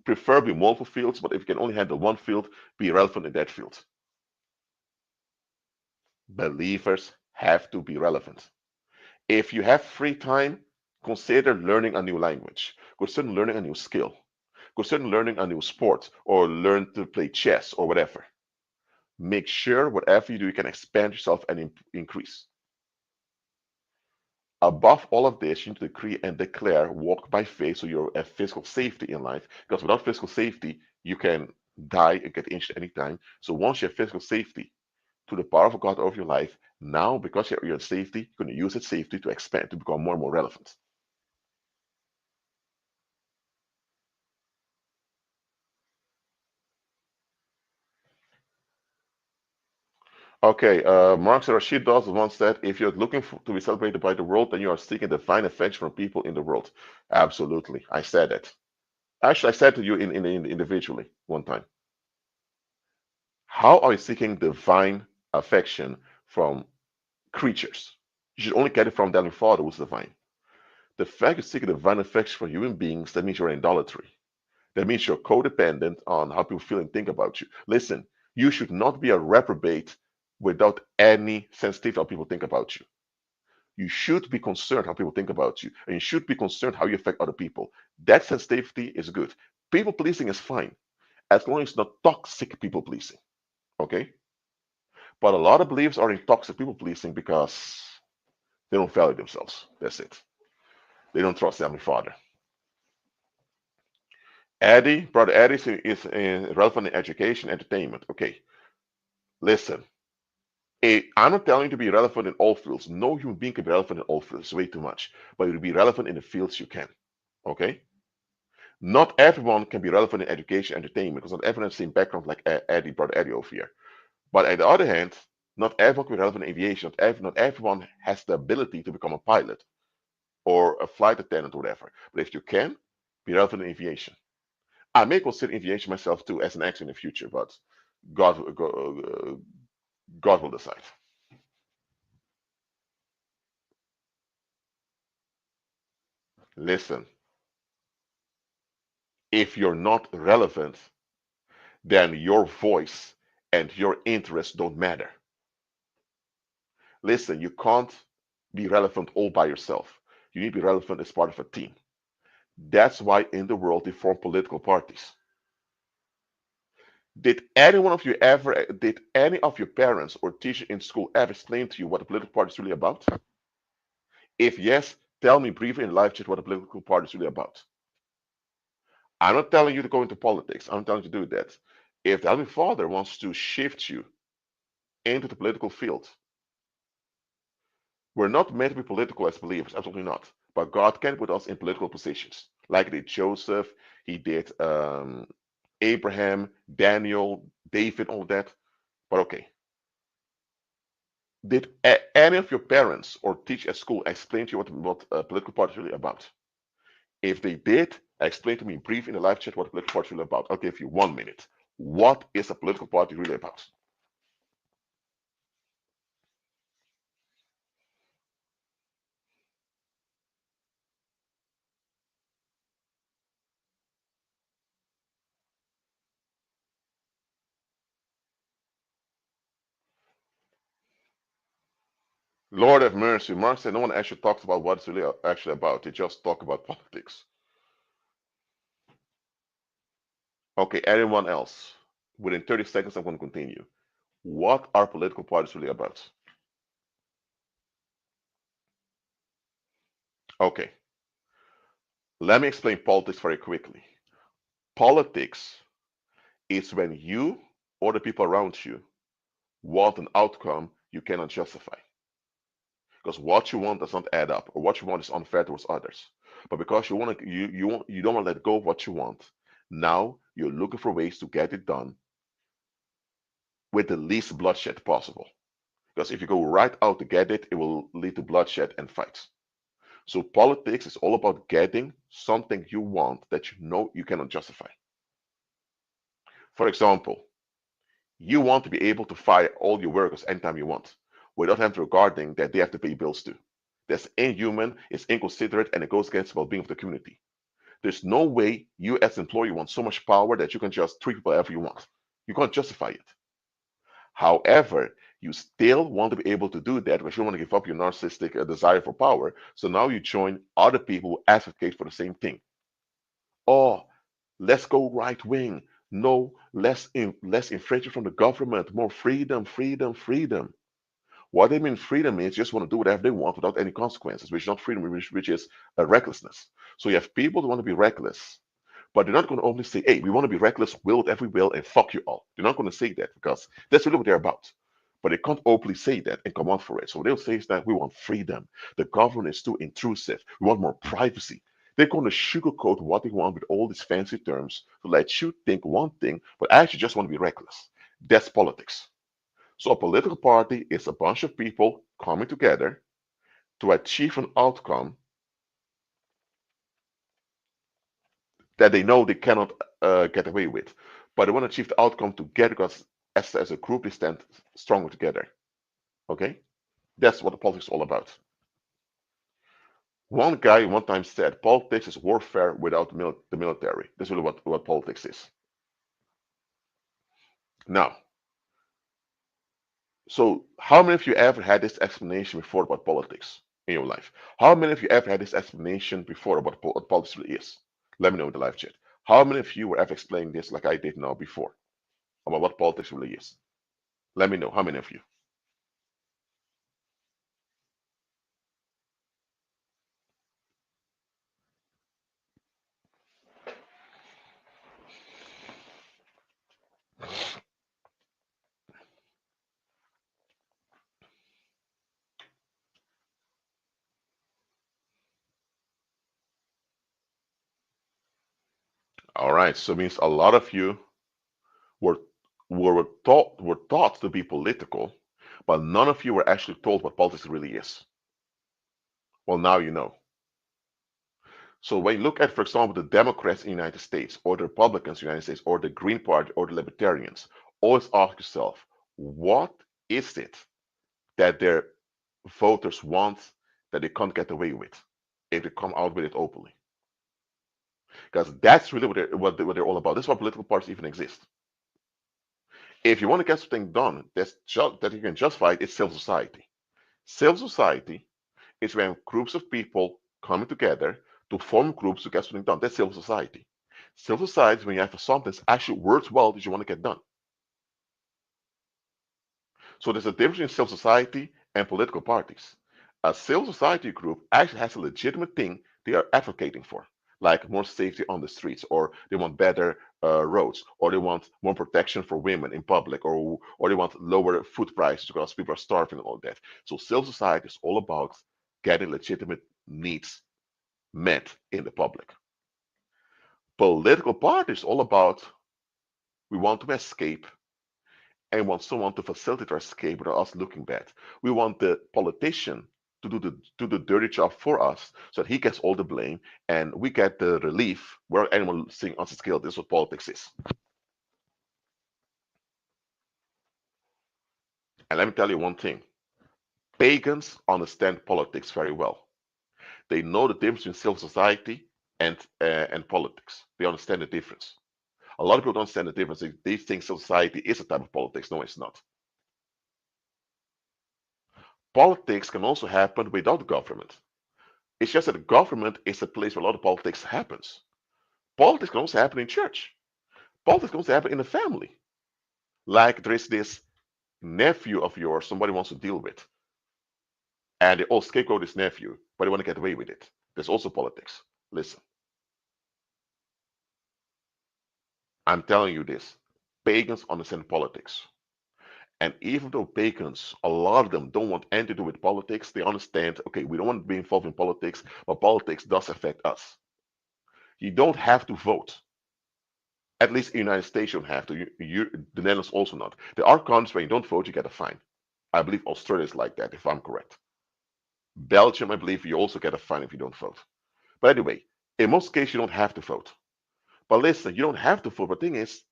Speaker 1: Preferably multiple fields, but if you can only handle one field, be relevant in that field. Believers have to be relevant. If you have free time, consider learning a new language, consider learning a new skill, consider learning a new sport, or learn to play chess or whatever. Make sure whatever you do, you can expand yourself and increase. Above all of this, you need to decree and declare, walk by faith, so you have physical safety in life. Because without physical safety, you can die and get injured anytime. So once you have physical safety to the power of God over your life, now because you're in safety, you're going to use that safety to expand, to become more and more relevant. Okay, Mark Rashid Dawes once said, if you're looking to be celebrated by the world, then you are seeking divine affection from people in the world. Absolutely. I said it. Actually, I said to you individually one time. How are you seeking divine affection from creatures? You should only get it from the Heavenly Father, who's divine. The fact you're seeking divine affection from human beings, that means you're in idolatry. That means you're codependent on how people feel and think about you. Listen, you should not be a reprobate without any sensitivity how people think about you. You should be concerned how people think about you, and you should be concerned how you affect other people. That sensitivity is good. People pleasing is fine, as long as it's not toxic people pleasing. Okay? But a lot of beliefs are in toxic people pleasing because they don't value themselves. That's it. They don't trust their Heavenly Father. Eddie, brother Eddie is relevant in education, entertainment. Okay, listen. I'm not telling you to be relevant in all fields. No human being can be relevant in all fields. It's way too much. But you be relevant in the fields you can. Okay? Not everyone can be relevant in education, entertainment, because not everyone has the same background like Eddie, brother Eddie over here. But on the other hand, not everyone can be relevant in aviation. Not everyone has the ability to become a pilot or a flight attendant or whatever. But if you can, be relevant in aviation. I may consider aviation myself too as an action in the future, but God, God will decide. Listen, if you're not relevant, then your voice and your interests don't matter. Listen, you can't be relevant all by yourself. You need to be relevant as part of a team. That's why in the world they form political parties. Did any of your parents or teacher in school ever explain to you what a political party is really about? If yes, tell me briefly in live chat what a political party is really about. I'm not telling you to go into politics. I'm telling you to do that. If the Heavenly Father wants to shift you into the political field, we're not meant to be political as believers, absolutely not. But God can put us in political positions, like he did Joseph, he did Abraham, Daniel, David, all that. But okay, did any of your parents or teach at school explain to you what a political party is really about? If they did, explain to me brief in the live chat what a political party is really about. I'll give you 1 minute. What is a political party really about? Lord have mercy. Mark said no one actually talks about what it's really actually about. They just talk about politics. Okay, anyone else? Within 30 seconds, I'm going to continue. What are political parties really about? Okay, let me explain politics very quickly. Politics is when you or the people around you want an outcome you cannot justify. Because what you want does not add up, or what you want is unfair towards others. But because you don't want to let go of what you want, now you're looking for ways to get it done with the least bloodshed possible. Because if you go right out to get it, it will lead to bloodshed and fights. So politics is all about getting something you want that you know you cannot justify. For example, you want to be able to fire all your workers anytime you want, without having to regarding that they have to pay bills too. That's inhuman, it's inconsiderate, and it goes against the well-being of the community. There's no way you as an employee want so much power that you can just treat people however you want. You can't justify it. However, you still want to be able to do that because you don't want to give up your narcissistic desire for power. So now you join other people who advocate for the same thing. Oh, let's go right wing. No, less infringement from the government, more freedom, freedom, freedom. What they mean freedom is just want to do whatever they want without any consequences, which is not freedom, which is recklessness. So you have people who want to be reckless, but they're not going to only say, hey, we want to be reckless, will with every will, and fuck you all. They're not going to say that because that's really what they're about. But they can't openly say that and come out for it. So what they'll say is that we want freedom. The government is too intrusive. We want more privacy. They're going to sugarcoat what they want with all these fancy terms to let you think one thing, but actually just want to be reckless. That's politics. So a political party is a bunch of people coming together to achieve an outcome that they know they cannot get away with. But they want to achieve the outcome together because as a group they stand stronger together. Okay? That's what the politics is all about. One guy one time said politics is warfare without the military. That's really what politics is. Now, so how many of you ever had this explanation before about politics in your life? How many of you ever had this explanation before about what politics really is? Let me know in the live chat. How many of you were ever explaining this like I did now before about what politics really is? Let me know how many of you. All right, so it means a lot of you were were taught to be political, but none of you were actually told what politics really is. Well, now you know. So when you look at, for example, the Democrats in the United States, or the Republicans in the United States, or the Green Party, or the Libertarians, always ask yourself, what is it that their voters want that they can't get away with? if they come out with it openly. Because that's really what they're all about. This is why political parties even exist. If you want to get something done that you can justify it, it's civil society. Civil society is when groups of people coming together to form groups to get something done. That's civil society. Civil society is when you have something that's actually worthwhile that you want to get done. So there's a difference in civil society and political parties. A civil society group actually has a legitimate thing they are advocating for, like more safety on the streets, or they want better roads, or they want more protection for women in public, or they want lower food prices because people are starving and all that. So civil society is all about getting legitimate needs met in the public. Political parties all about we want to escape and want someone to facilitate our escape without us looking bad. We want the politician to do the dirty job for us so that he gets all the blame and we get the relief where anyone seeing us as guilty. This is what politics is. And let me tell you one thing. Pagans understand politics very well. They know the difference between civil society and politics. They understand the difference. A lot of people don't understand the difference. They think civil society is a type of politics. No, it's not. Politics can also happen without government. It's just that the government is a place where a lot of politics happens. Politics can also happen in church. Politics can also happen in the family. Like there is this nephew of yours somebody wants to deal with, and they all scapegoat this nephew, but they want to get away with it. There's also politics. Listen, I'm telling you this. Pagans understand politics. And even though pagans, a lot of them don't want anything to do with politics, they understand, okay, we don't want to be involved in politics, but politics does affect us. You don't have to vote. At least in the United States, you don't have to. The Netherlands also not. There are countries where you don't vote, you get a fine. I believe Australia is like that, if I'm correct. Belgium, I believe you also get a fine if you don't vote. But anyway, in most cases, you don't have to vote. But listen, you don't have to vote. But the thing is,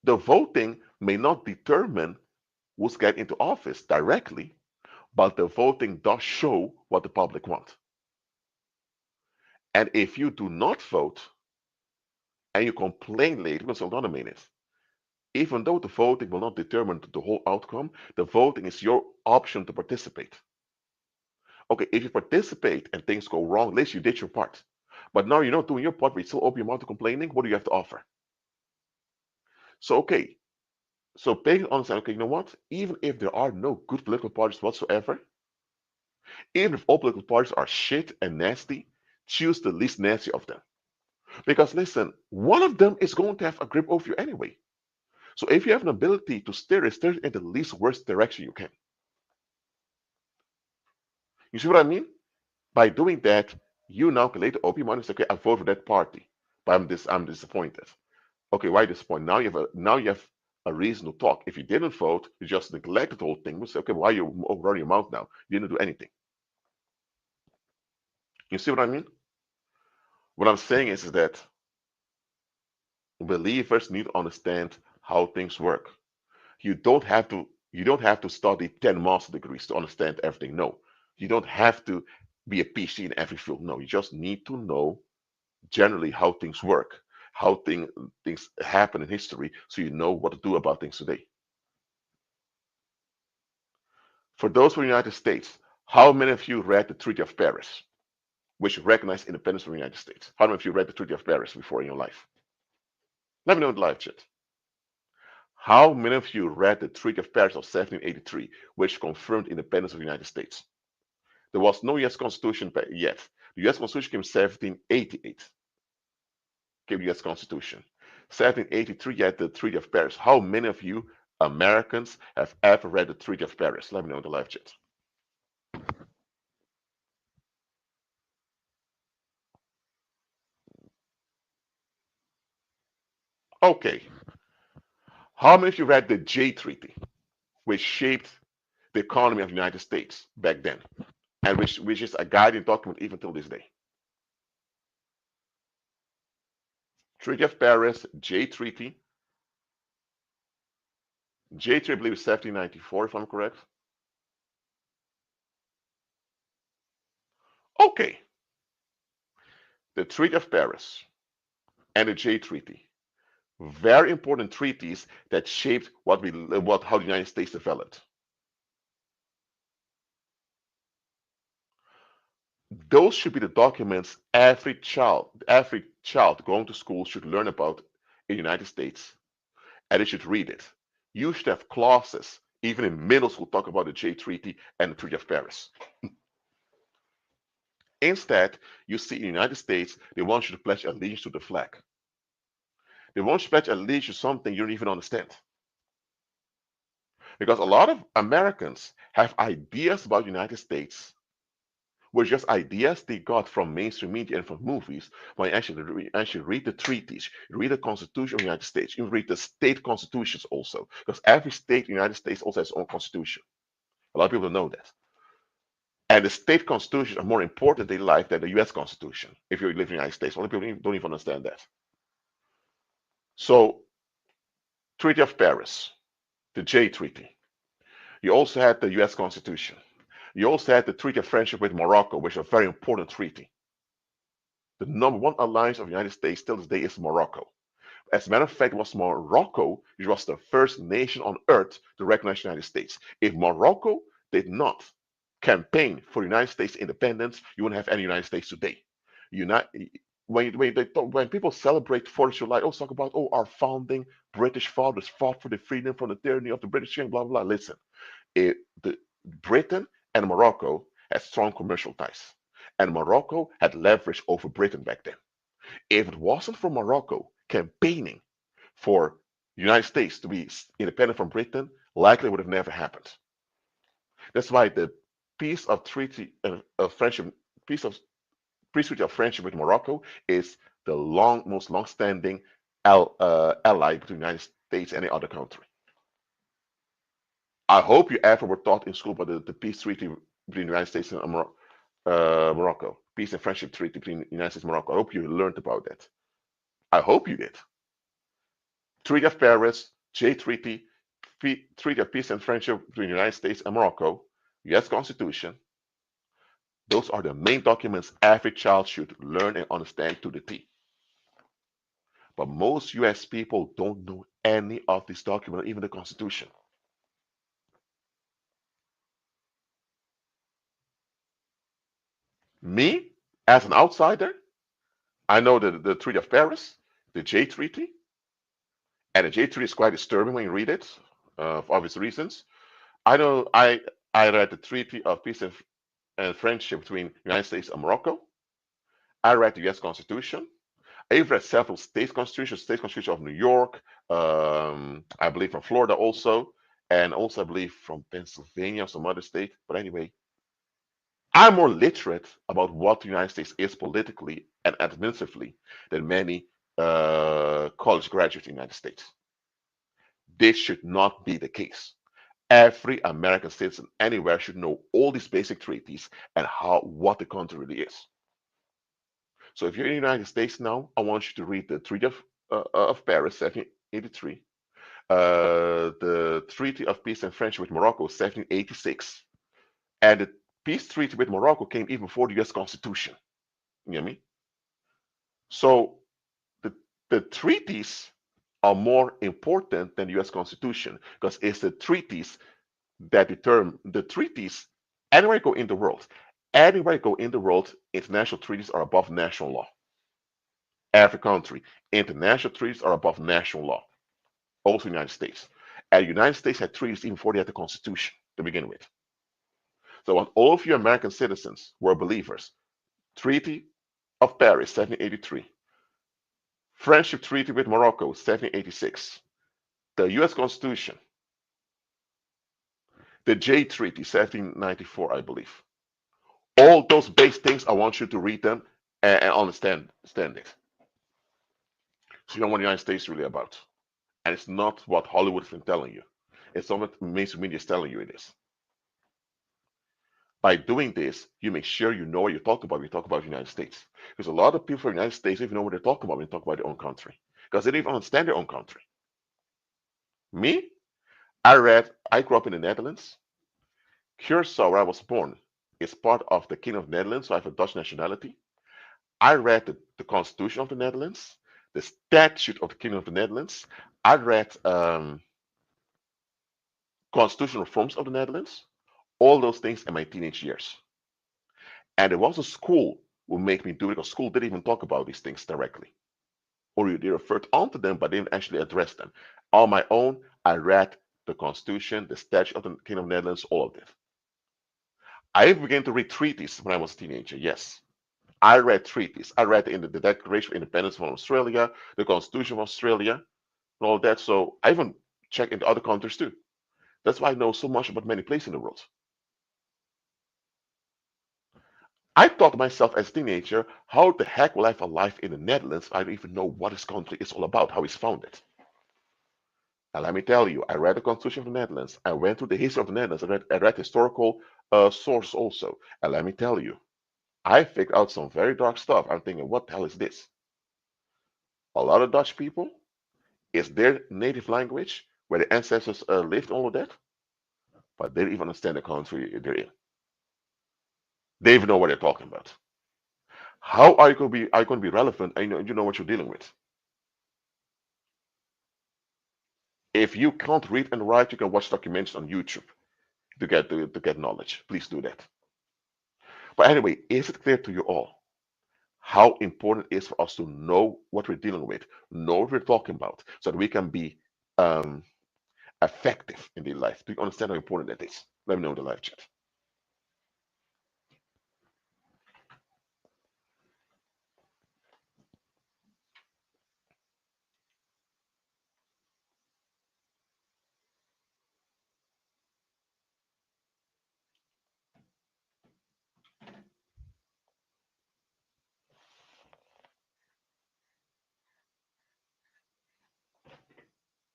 Speaker 1: the voting may not determine who's getting into office directly, but the voting does show what the public want. And if you do not vote and you complain later, because hold on a minute, even though the voting will not determine the whole outcome, the voting is your option to participate. Okay, if you participate and things go wrong, at least you did your part. But now you're not doing your part, but you still open your mouth to complaining, what do you have to offer? So, okay, so paying understand, okay, you know what? Even if there are no good political parties whatsoever, even if all political parties are shit and nasty, choose the least nasty of them. Because listen, one of them is going to have a grip over you anyway. So if you have an ability to steer it in the least worst direction you can. You see what I mean? By doing that, you now can later open your mind and say, okay, I vote for that party, but I'm disappointed. Okay, why disappointed? Now you have a reason to talk. If you didn't vote, you just neglected the whole thing. You say, okay, why are you running your mouth now? You didn't do anything. You see what I mean? What I'm saying is that believers need to understand how things work. You don't have to study 10 master degrees to understand everything. No. You don't have to be a PhD in every field. No, you just need to know generally how things work, how things happen in history, so you know what to do about things today. For those from the United States, how many of you read the Treaty of Paris, which recognized independence from the United States? How many of you read the Treaty of Paris before in your life? Let me know in the live chat. How many of you read the Treaty of Paris of 1783, which confirmed independence of the United States? There was no US Constitution yet. The US Constitution came in 1788. Came the US Constitution. 1783, you had the Treaty of Paris. How many of you Americans have ever read the Treaty of Paris? Let me know in the live chat. Okay. How many of you read the J Treaty, which shaped the economy of the United States back then, and which is a guiding document even till this day? Treaty of Paris, J Treaty. J Treaty, I believe, is 1794, if I'm correct. Okay, the Treaty of Paris and the Jay Treaty, very important treaties that shaped how the United States developed. Those should be the documents every child going to school should learn about in the United States, and they should read it. You should have clauses, even in middle school, talk about the Jay Treaty and the Treaty of Paris. Instead, you see in the United States, they want you to pledge allegiance to the flag. They want you to pledge allegiance to something you don't even understand. Because a lot of Americans have ideas about the United States, were just ideas they got from mainstream media and from movies. When you actually read the treaties, you read the Constitution of the United States, you read the state constitutions also, because every state in the United States also has its own constitution. A lot of people don't know that. And the state constitutions are more important in life than the US Constitution. If you live in the United States, a lot of people don't even understand that. So, Treaty of Paris, the Jay Treaty. You also had the US Constitution. You also had the Treaty of Friendship with Morocco, which is a very important treaty. The number one alliance of the United States till this day is Morocco. As a matter of fact, it was Morocco which was the first nation on earth to recognize the United States. If Morocco did not campaign for the United States independence, you wouldn't have any United States today. When people celebrate 4th of July, also talk about, our founding British fathers fought for the freedom from the tyranny of the British King, blah, blah, blah. Listen, Britain and Morocco had strong commercial ties, and Morocco had leverage over Britain back then. If it wasn't for Morocco campaigning for the United States to be independent from Britain, likely would have never happened. That's why the peace of treaty of friendship, peace treaty of friendship with Morocco is the most long-standing ally between the United States and any other country. I hope you ever were taught in school about the peace treaty between the United States and Morocco, peace and friendship treaty between the United States and Morocco. I hope you learned about that. I hope you did. Treaty of Paris, Jay Treaty, Treaty of Peace and Friendship between the United States and Morocco, US Constitution. Those are the main documents every child should learn and understand to the T. But most US people don't know any of these documents, even the Constitution. Me, as an outsider, I know the Treaty of Paris, the Jay Treaty, and the Jay Treaty is quite disturbing when you read it, for obvious reasons. I know I read the Treaty of Peace and Friendship between the United States and Morocco. I read the US Constitution. I've read several state constitution of New York, I believe from Florida also, and also I believe from Pennsylvania or some other state. But anyway, I'm more literate about what the United States is politically and administratively than many college graduates in the United States. This should not be the case. Every American citizen anywhere should know all these basic treaties and what the country really is. So if you're in the United States now, I want you to read the Treaty of Paris, 1783, the Treaty of Peace and Friendship with Morocco, 1786, and the peace treaty with Morocco came even before the U.S. Constitution. You know what I mean? So the treaties are more important than the U.S. Constitution because it's the treaties that determine the treaties. Anywhere you go in the world, international treaties are above national law. Every country, international treaties are above national law. Also, the United States. And the United States had treaties even before they had the Constitution to begin with. So, when all of you American citizens were believers, Treaty of Paris, 1783, Friendship Treaty with Morocco, 1786, the U.S. Constitution, the Jay Treaty, 1794, I believe. All those base things, I want you to read them and understand it. So you know what the United States is really about. And it's not what Hollywood has been telling you. It's not what mainstream media is telling you it is. By doing this, you make sure you know what you talk about when you talk about the United States. Because a lot of people from the United States don't even know what they're talking about when they talk about their own country. Because they don't even understand their own country. Me, I grew up in the Netherlands. Curacao, where I was born, is part of the Kingdom of the Netherlands, so I have a Dutch nationality. I read the Constitution of the Netherlands, the Statute of the Kingdom of the Netherlands. I read constitutional reforms of the Netherlands, all those things in my teenage years. And there was a school who made me do it because school didn't even talk about these things directly. Or they referred onto them, but didn't actually address them. On my own, I read the Constitution, the Statute of the Kingdom of the Netherlands, all of this. I began to read treaties when I was a teenager, yes. I read treaties. I read in the Declaration of Independence from Australia, the Constitution of Australia, and all that. So I even checked into other countries too. That's why I know so much about many places in the world. I thought to myself as a teenager, how the heck will I have a life in the Netherlands if I don't even know what this country is all about, how it's founded? And let me tell you, I read the Constitution of the Netherlands. I went through the history of the Netherlands. I read historical sources also. And let me tell you, I figured out some very dark stuff. I'm thinking, what the hell is this? A lot of Dutch people, it's their native language where the ancestors lived, all of that, but they don't even understand the country they're in. They even know what they're talking about. How are you going to be relevant and you know what you're dealing with? If you can't read and write, you can watch documentaries on YouTube to get knowledge. Please do that. But anyway, is it clear to you all how important it is for us to know what we're dealing with, know what we're talking about, so that we can be um, effective in the life? Do you understand how important that is? Let me know in the live chat.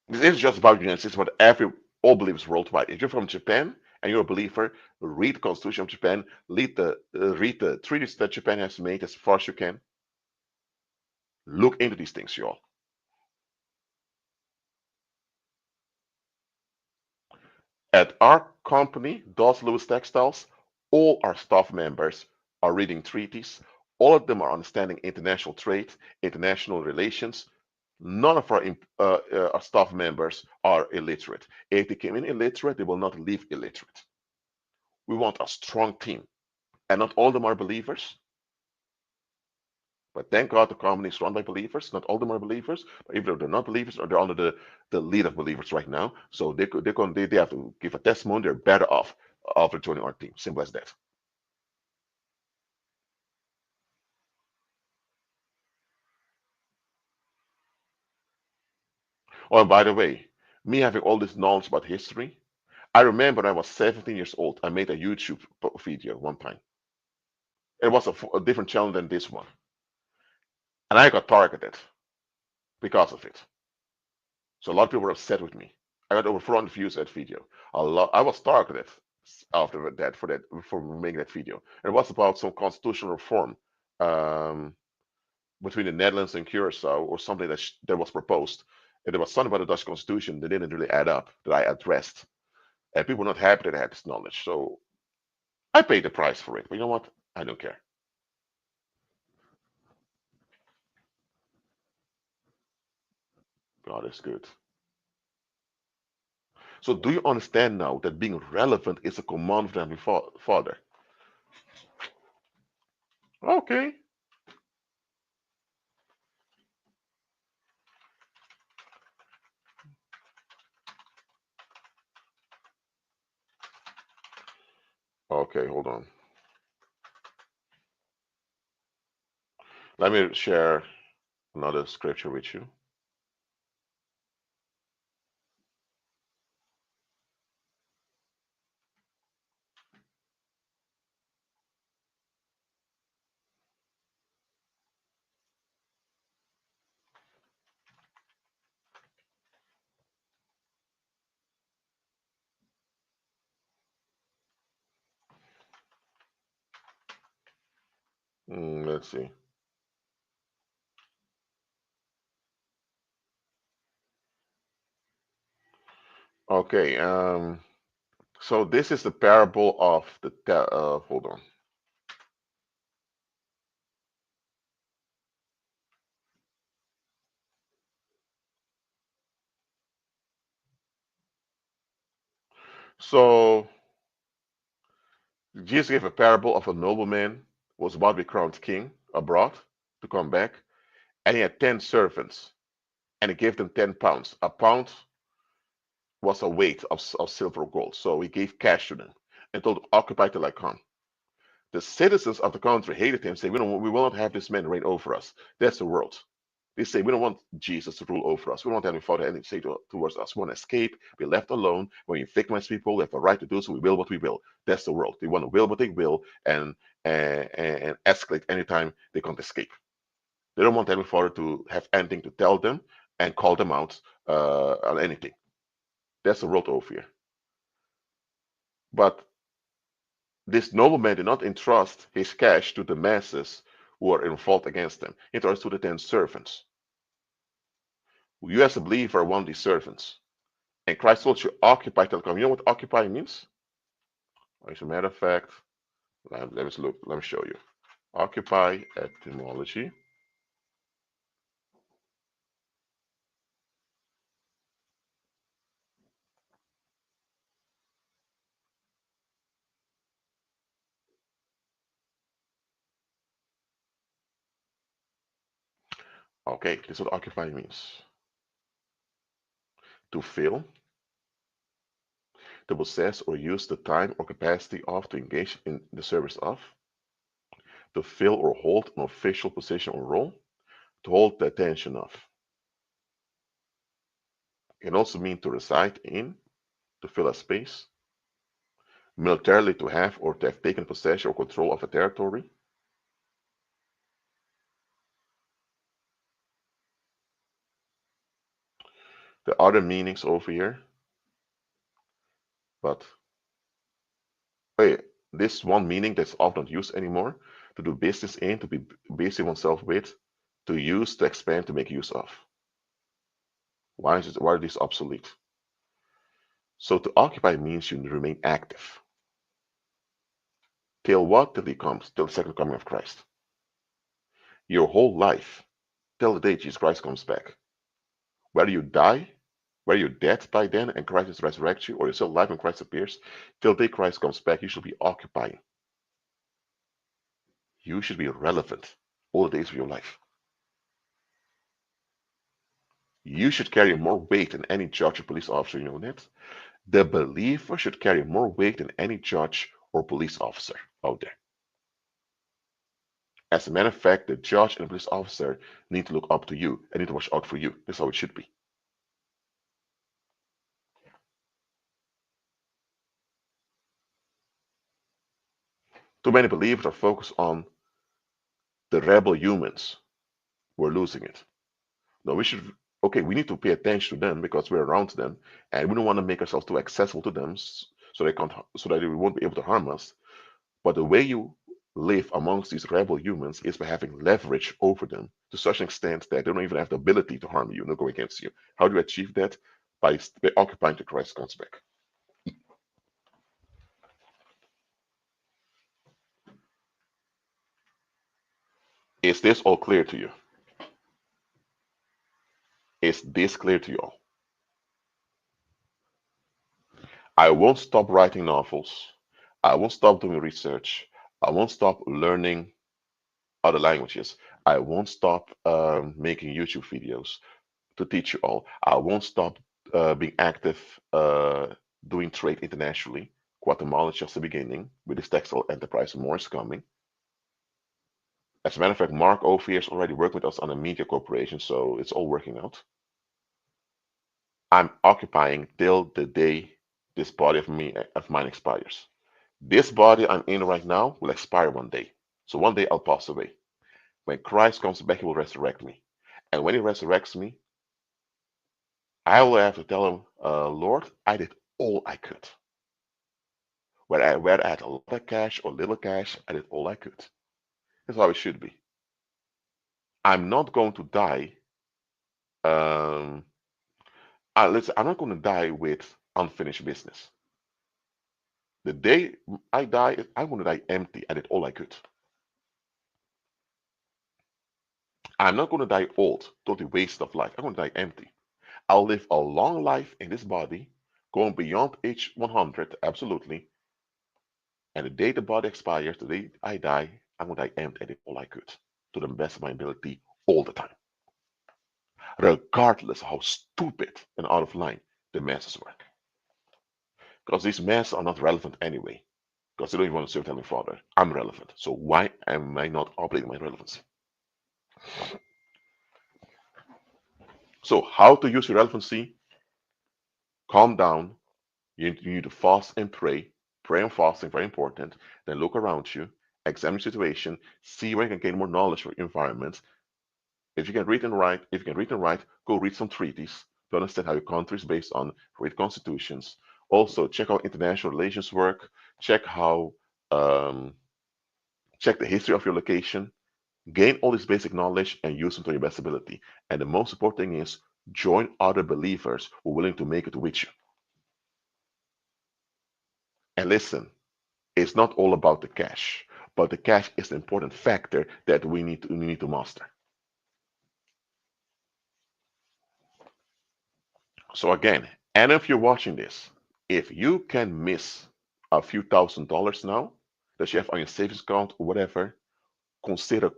Speaker 1: This is just about the United States, but all believers worldwide. If you're from Japan and you're a believer, read the Constitution of Japan, read the treaties that Japan has made as far as you can. Look into these things, y'all. At our company, Dawes Lewis Textiles, all our staff members are reading treaties. All of them are understanding international trade, international relations. None of our staff members are illiterate. If they came in illiterate, they will not leave illiterate. We want a strong team. And not all of them are believers. But thank God the company is run by believers. Not all of them are believers, but even though they're not believers, or they're under the lead of believers right now. So they have to give a testimony. They're better off after joining our team. Simple as that. Oh, and by the way, me having all this knowledge about history, I remember when I was 17 years old, I made a YouTube video one time. It was a different channel than this one, and I got targeted because of it. So a lot of people were upset with me. I got over 400 views that video. A lot. I was targeted after that for making that video. And it was about some constitutional reform um, between the Netherlands and Curacao, or something that was proposed. And there was something about the Dutch constitution that didn't really add up that I addressed. And people were not happy that I had this knowledge. So I paid the price for it. But you know what? I don't care. God is good. So do you understand now that being relevant is a command from the Father? Okay. Okay, hold on. Let me share another scripture with you. Let's see. Okay. So this is the parable of the hold on. So Jesus gave a parable of a nobleman who was about to be crowned king abroad to come back, and he had 10 servants, and he gave them 10 pounds. A pound was a weight of silver or gold. So he gave cash to them and told them, occupy till I come. The citizens of the country hated him, saying, we will not have this man reign over us. That's the world. They say, we don't want Jesus to rule over us. We don't want any father anything to say towards us. We want to escape, be left alone. When you victimize people, we have a right to do so. We will what we will. That's the world. They want to will what they will and escalate anytime they can't escape. They don't want any father to have anything to tell them and call them out on anything. That's the world over here. But this nobleman did not entrust his cash to the masses who were in revolt against him. He entrusted to the 10 servants. You as a believer are one of these servants. And Christ told you, occupy till I come. You know what occupy means? As a matter of fact, let me look, let me show you. Occupy etymology. Okay, this is what occupy means. To fill, to possess or use the time or capacity of, to engage in the service of, to fill or hold an official position or role, to hold the attention of. It can also mean to reside in, to fill a space, militarily to have or to have taken possession or control of a territory. There are other meanings over here, but hey, this one meaning that's often not used anymore, to do business in, to be busy oneself with, to use, to expand, to make use of. Why are these obsolete? So to occupy means you remain active. Till what? Till he comes, till the second coming of Christ. Your whole life, till the day Jesus Christ comes back. Whether you die, whether you're dead by then and Christ resurrects you, or you're still alive when Christ appears, till the day Christ comes back, you should be occupying. You should be relevant all the days of your life. You should carry more weight than any judge or police officer, you know that? The believer should carry more weight than any judge or police officer out there. As a matter of fact, the judge and police officer need to look up to you and need to watch out for you. That's how it should be. Too many believers are focused on the rebel humans. We're losing it. No, okay, we need to pay attention to them because we're around them and we don't want to make ourselves too accessible to them so that they won't be able to harm us. But the way you live amongst these rebel humans is by having leverage over them to such an extent that they don't even have the ability to harm you, no go against you. How do you achieve that? By occupying till Christ comes back. Is this all clear to you? Is this clear to you all? I won't stop writing novels. I won't stop doing research. I won't stop learning other languages. I won't stop making YouTube videos to teach you all. I won't stop being active doing trade internationally. Guatemala is just the beginning with this textile enterprise. More is coming. As a matter of fact, Mark over here is already working with us on a media corporation, so it's all working out. I'm occupying till the day this body of mine expires. This body I'm in right now will expire one day. So one day I'll pass away. When Christ comes back, he will resurrect me. And when he resurrects me, I will have to tell him, Lord, I did all I could. Whether I had a lot of cash or little cash, I did all I could. That's how it should be. I'm not going to die. I'm not going to die with unfinished business. The day I die, I want to die empty. I did all I could. I'm not going to die old, totally waste of life. I'm going to die empty. I'll live a long life in this body, going beyond age 100, absolutely. And the day the body expires, the day I die, I'm going to die empty. I did all I could to the best of my ability all the time, regardless of how stupid and out of line the masses were. Because these masses are not relevant anyway, because they don't even want to serve Heavenly Father. I'm relevant. So why am I not operating my relevancy? So how to use your relevancy? Calm down. You need to fast and pray. Pray and fasting, very important. Then look around you, examine the situation, see where you can gain more knowledge for your environment. If you can read and write, go read some treaties to understand how your country is based on, read constitutions. Also, check out international relations work. Check how um, check the history of your location. Gain all this basic knowledge and use them to your best ability. And the most important thing is join other believers who are willing to make it with you. And listen, it's not all about the cash, but the cash is the important factor that we need to master. So again, and if you're watching this, if you can miss a few $1,000s now that you have on your savings account or whatever, consider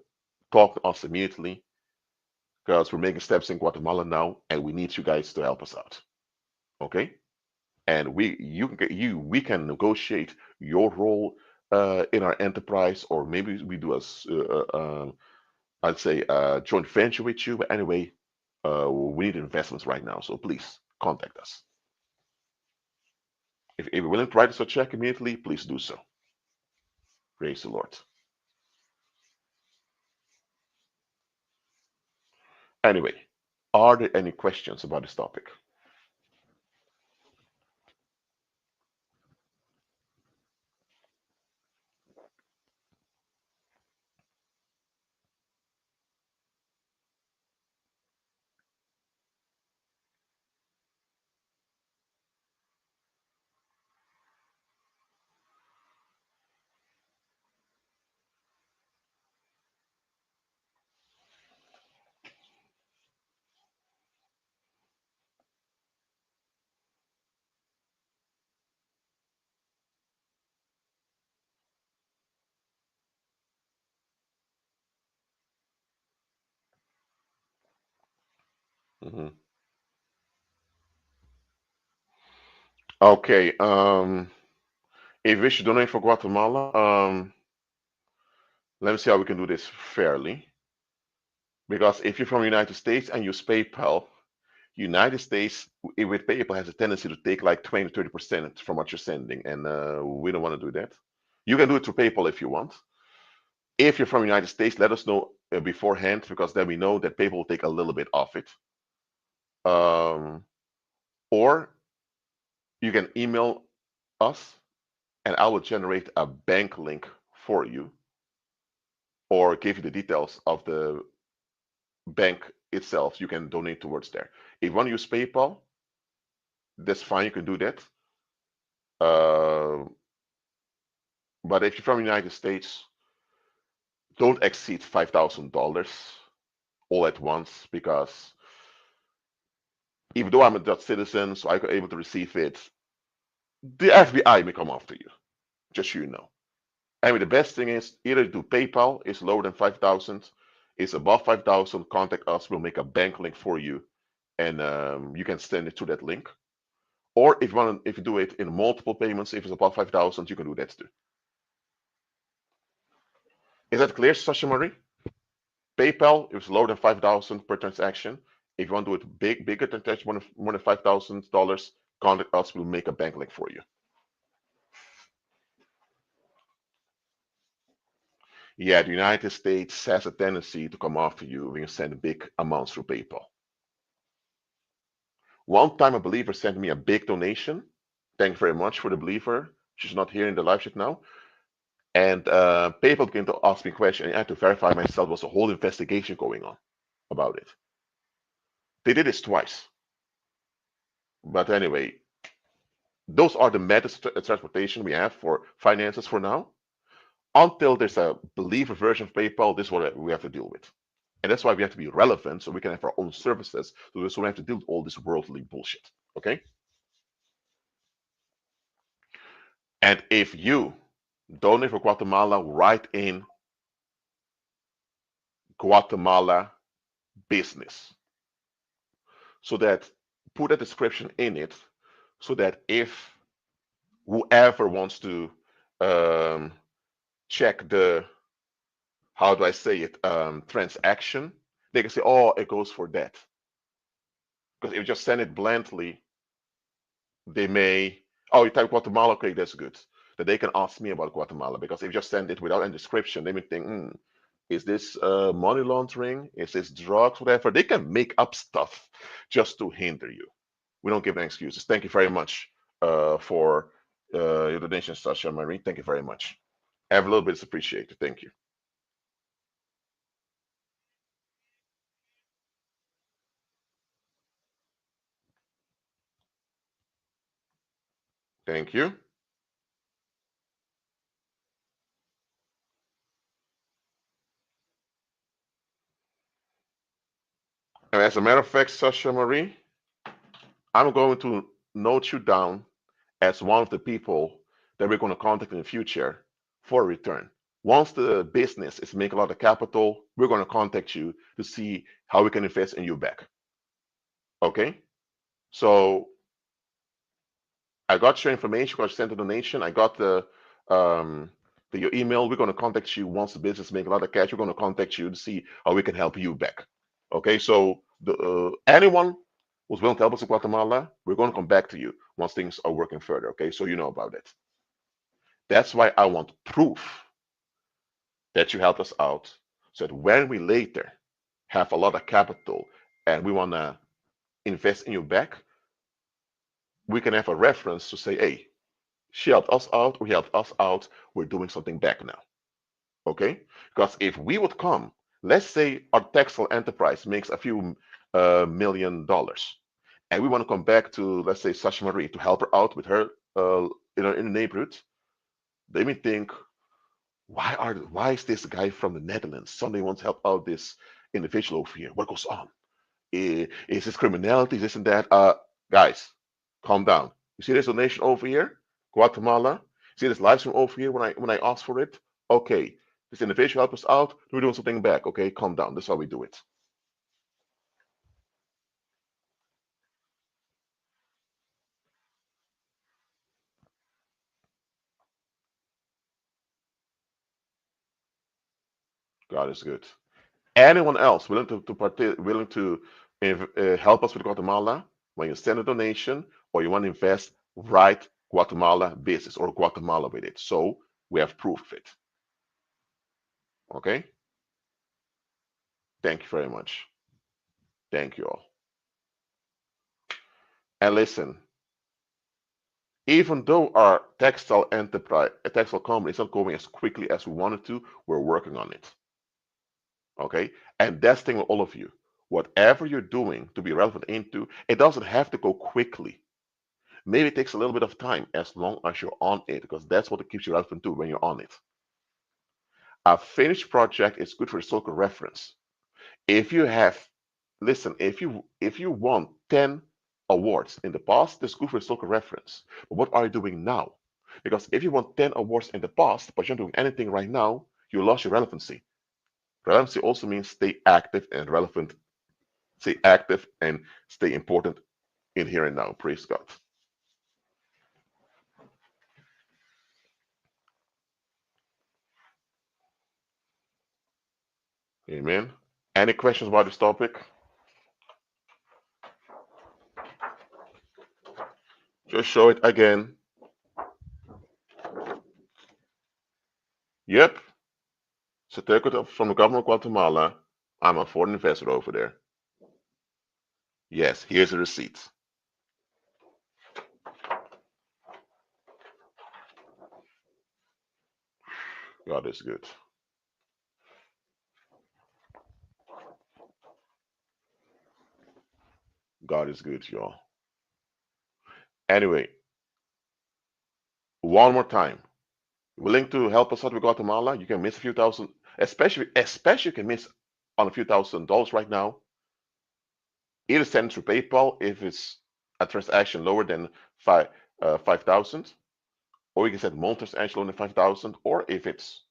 Speaker 1: talk to us immediately because we're making steps in Guatemala now, and we need you guys to help us out. Okay? And we can negotiate your role in our enterprise, or maybe we do I'd say a joint venture with you. But anyway, we need investments right now, so please contact us. If you're willing to write us a check immediately, please do so. Praise the Lord. Anyway, are there any questions about this topic? Mhm. Okay. If we should donate for Guatemala, let me see how we can do this fairly. Because if you're from the United States and use PayPal, United States with PayPal has a tendency to take like 20, 30% from what you're sending, and we don't want to do that. You can do it through PayPal if you want. If you're from the United States, let us know beforehand because then we know that PayPal will take a little bit off it. Um, or you can email us, and I will generate a bank link for you, or give you the details of the bank itself. You can donate towards there. If you want to use PayPal, that's fine. You can do that. Uh, but if you're from the United States, don't exceed $5,000 all at once because even though I'm a Dutch citizen, so I'm able to receive it, the FBI may come after you. Just so you know. Anyway, the best thing is either do PayPal, it's lower than 5,000, it's above 5,000, contact us, we'll make a bank link for you, and you can send it to that link. Or if you do it in multiple payments, if it's above 5,000, you can do that too. Is that clear, Sasha Marie? PayPal is lower than 5,000 per transaction. If you want to do it bigger transaction, more than $5,000, contact us, we'll make a bank link for you. Yeah, the United States has a tendency to come after you when you send big amounts through PayPal. One time a believer sent me a big donation. Thank you very much for the believer. She's not here in the live chat now. And PayPal began to ask me questions. I had to verify myself. There was a whole investigation going on about it. They did this twice. But anyway, Those are the methods of transportation we have for finances for now. Until there's a believer version of PayPal, this is what we have to deal with. And that's why we have to be relevant so we can have our own services. So we don't have to deal with all this worldly bullshit. Okay? And if you donate for Guatemala, write in Guatemala business. So that put a description in it so that if whoever wants to um, check the, how do I say it, transaction, they can say, oh, it goes for that. Because if you just send it blandly, they may, oh, you type Guatemala, okay, that's good. That they can ask me about Guatemala, because if you just send it without any description, they may think, is this money laundering? Is this drugs, whatever? They can make up stuff just to hinder you. We don't give any excuses. Thank you very much for your donation, Sasha Marie. Thank you very much. Every little bit is appreciated. Thank you. Thank you. And as a matter of fact, Sasha Marie, I'm going to note you down as one of the people that we're going to contact in the future for a return. Once the business is making a lot of capital, we're going to contact you to see how we can invest in you back. Okay? So I got your information, got sent a donation. I got um, your email. We're going to contact you once the business makes a lot of cash. We're going to contact you to see how we can help you back. Okay, so anyone who's willing to help us in Guatemala, we're going to come back to you once things are working further. Okay, so you know about it. That's why I want proof that you helped us out, so that when we later have a lot of capital and we want to invest in you back, we can have a reference to say, hey, she helped us out, we helped us out, we're doing something back now. Okay? Because if we would come, let's say our textile enterprise makes a few $1 million, and we want to come back to, let's say, Sasha Marie to help her out with her in the neighborhood, they may think, why is this guy from the Netherlands suddenly wants to help out this individual over here? What goes on? Is this criminality? This and that? Guys, calm down. You see this donation over here, Guatemala. See this live stream over here when I ask for it. Okay, this individual help us out. We're doing something back. Okay, calm down. That's how we do it. God is good. Anyone else willing willing to help us with Guatemala? When you send a donation or you want to invest, write Guatemala business or Guatemala with it, so we have proof of it. Okay. Thank you very much. Thank you all. And listen, even though our textile enterprise, a textile company is not going as quickly as we wanted to, we're working on it. Okay? And that's the thing with all of you. Whatever you're doing to be relevant into, it doesn't have to go quickly. Maybe it takes a little bit of time as long as you're on it, because that's what it keeps you relevant to when you're on it. A finished project is good for historical reference. If you have, listen, if you won 10 awards in the past, that's good for historical reference. But what are you doing now? Because if you won 10 awards in the past, but you're not doing anything right now, you lost your relevancy. Relevancy also means stay active and relevant, stay active and stay important in here and now. Praise God. Amen. Any questions about this topic? Just show it again. Yep, certificate from the government of Guatemala. I'm a foreign investor over there. Yes, here's the receipt. God is good. God is good, y'all. Anyway, one more time. Willing to help us out with Guatemala? You can miss a few thousand, especially you can miss on a few $1,000s right now. Either send through PayPal if it's a transaction lower than 5,000, or you can send one transaction lower than 5,000, or if it's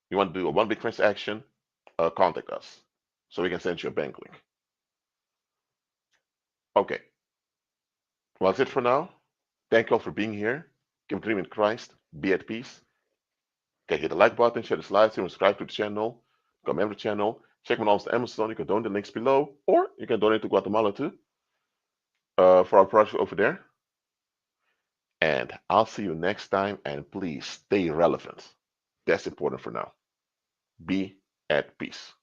Speaker 1: you want to do a one big transaction, contact us so we can send you a bank link. Okay, well that's it for now. Thank you all for being here. Keep dreaming in Christ. Be at peace. Okay, hit the like button, share the slides, subscribe to the channel, become a member of the channel. Check my on Amazon. You can donate the links below, or you can donate to Guatemala too for our project over there. And I'll see you next time. And please stay relevant. That's important for now. Be at peace.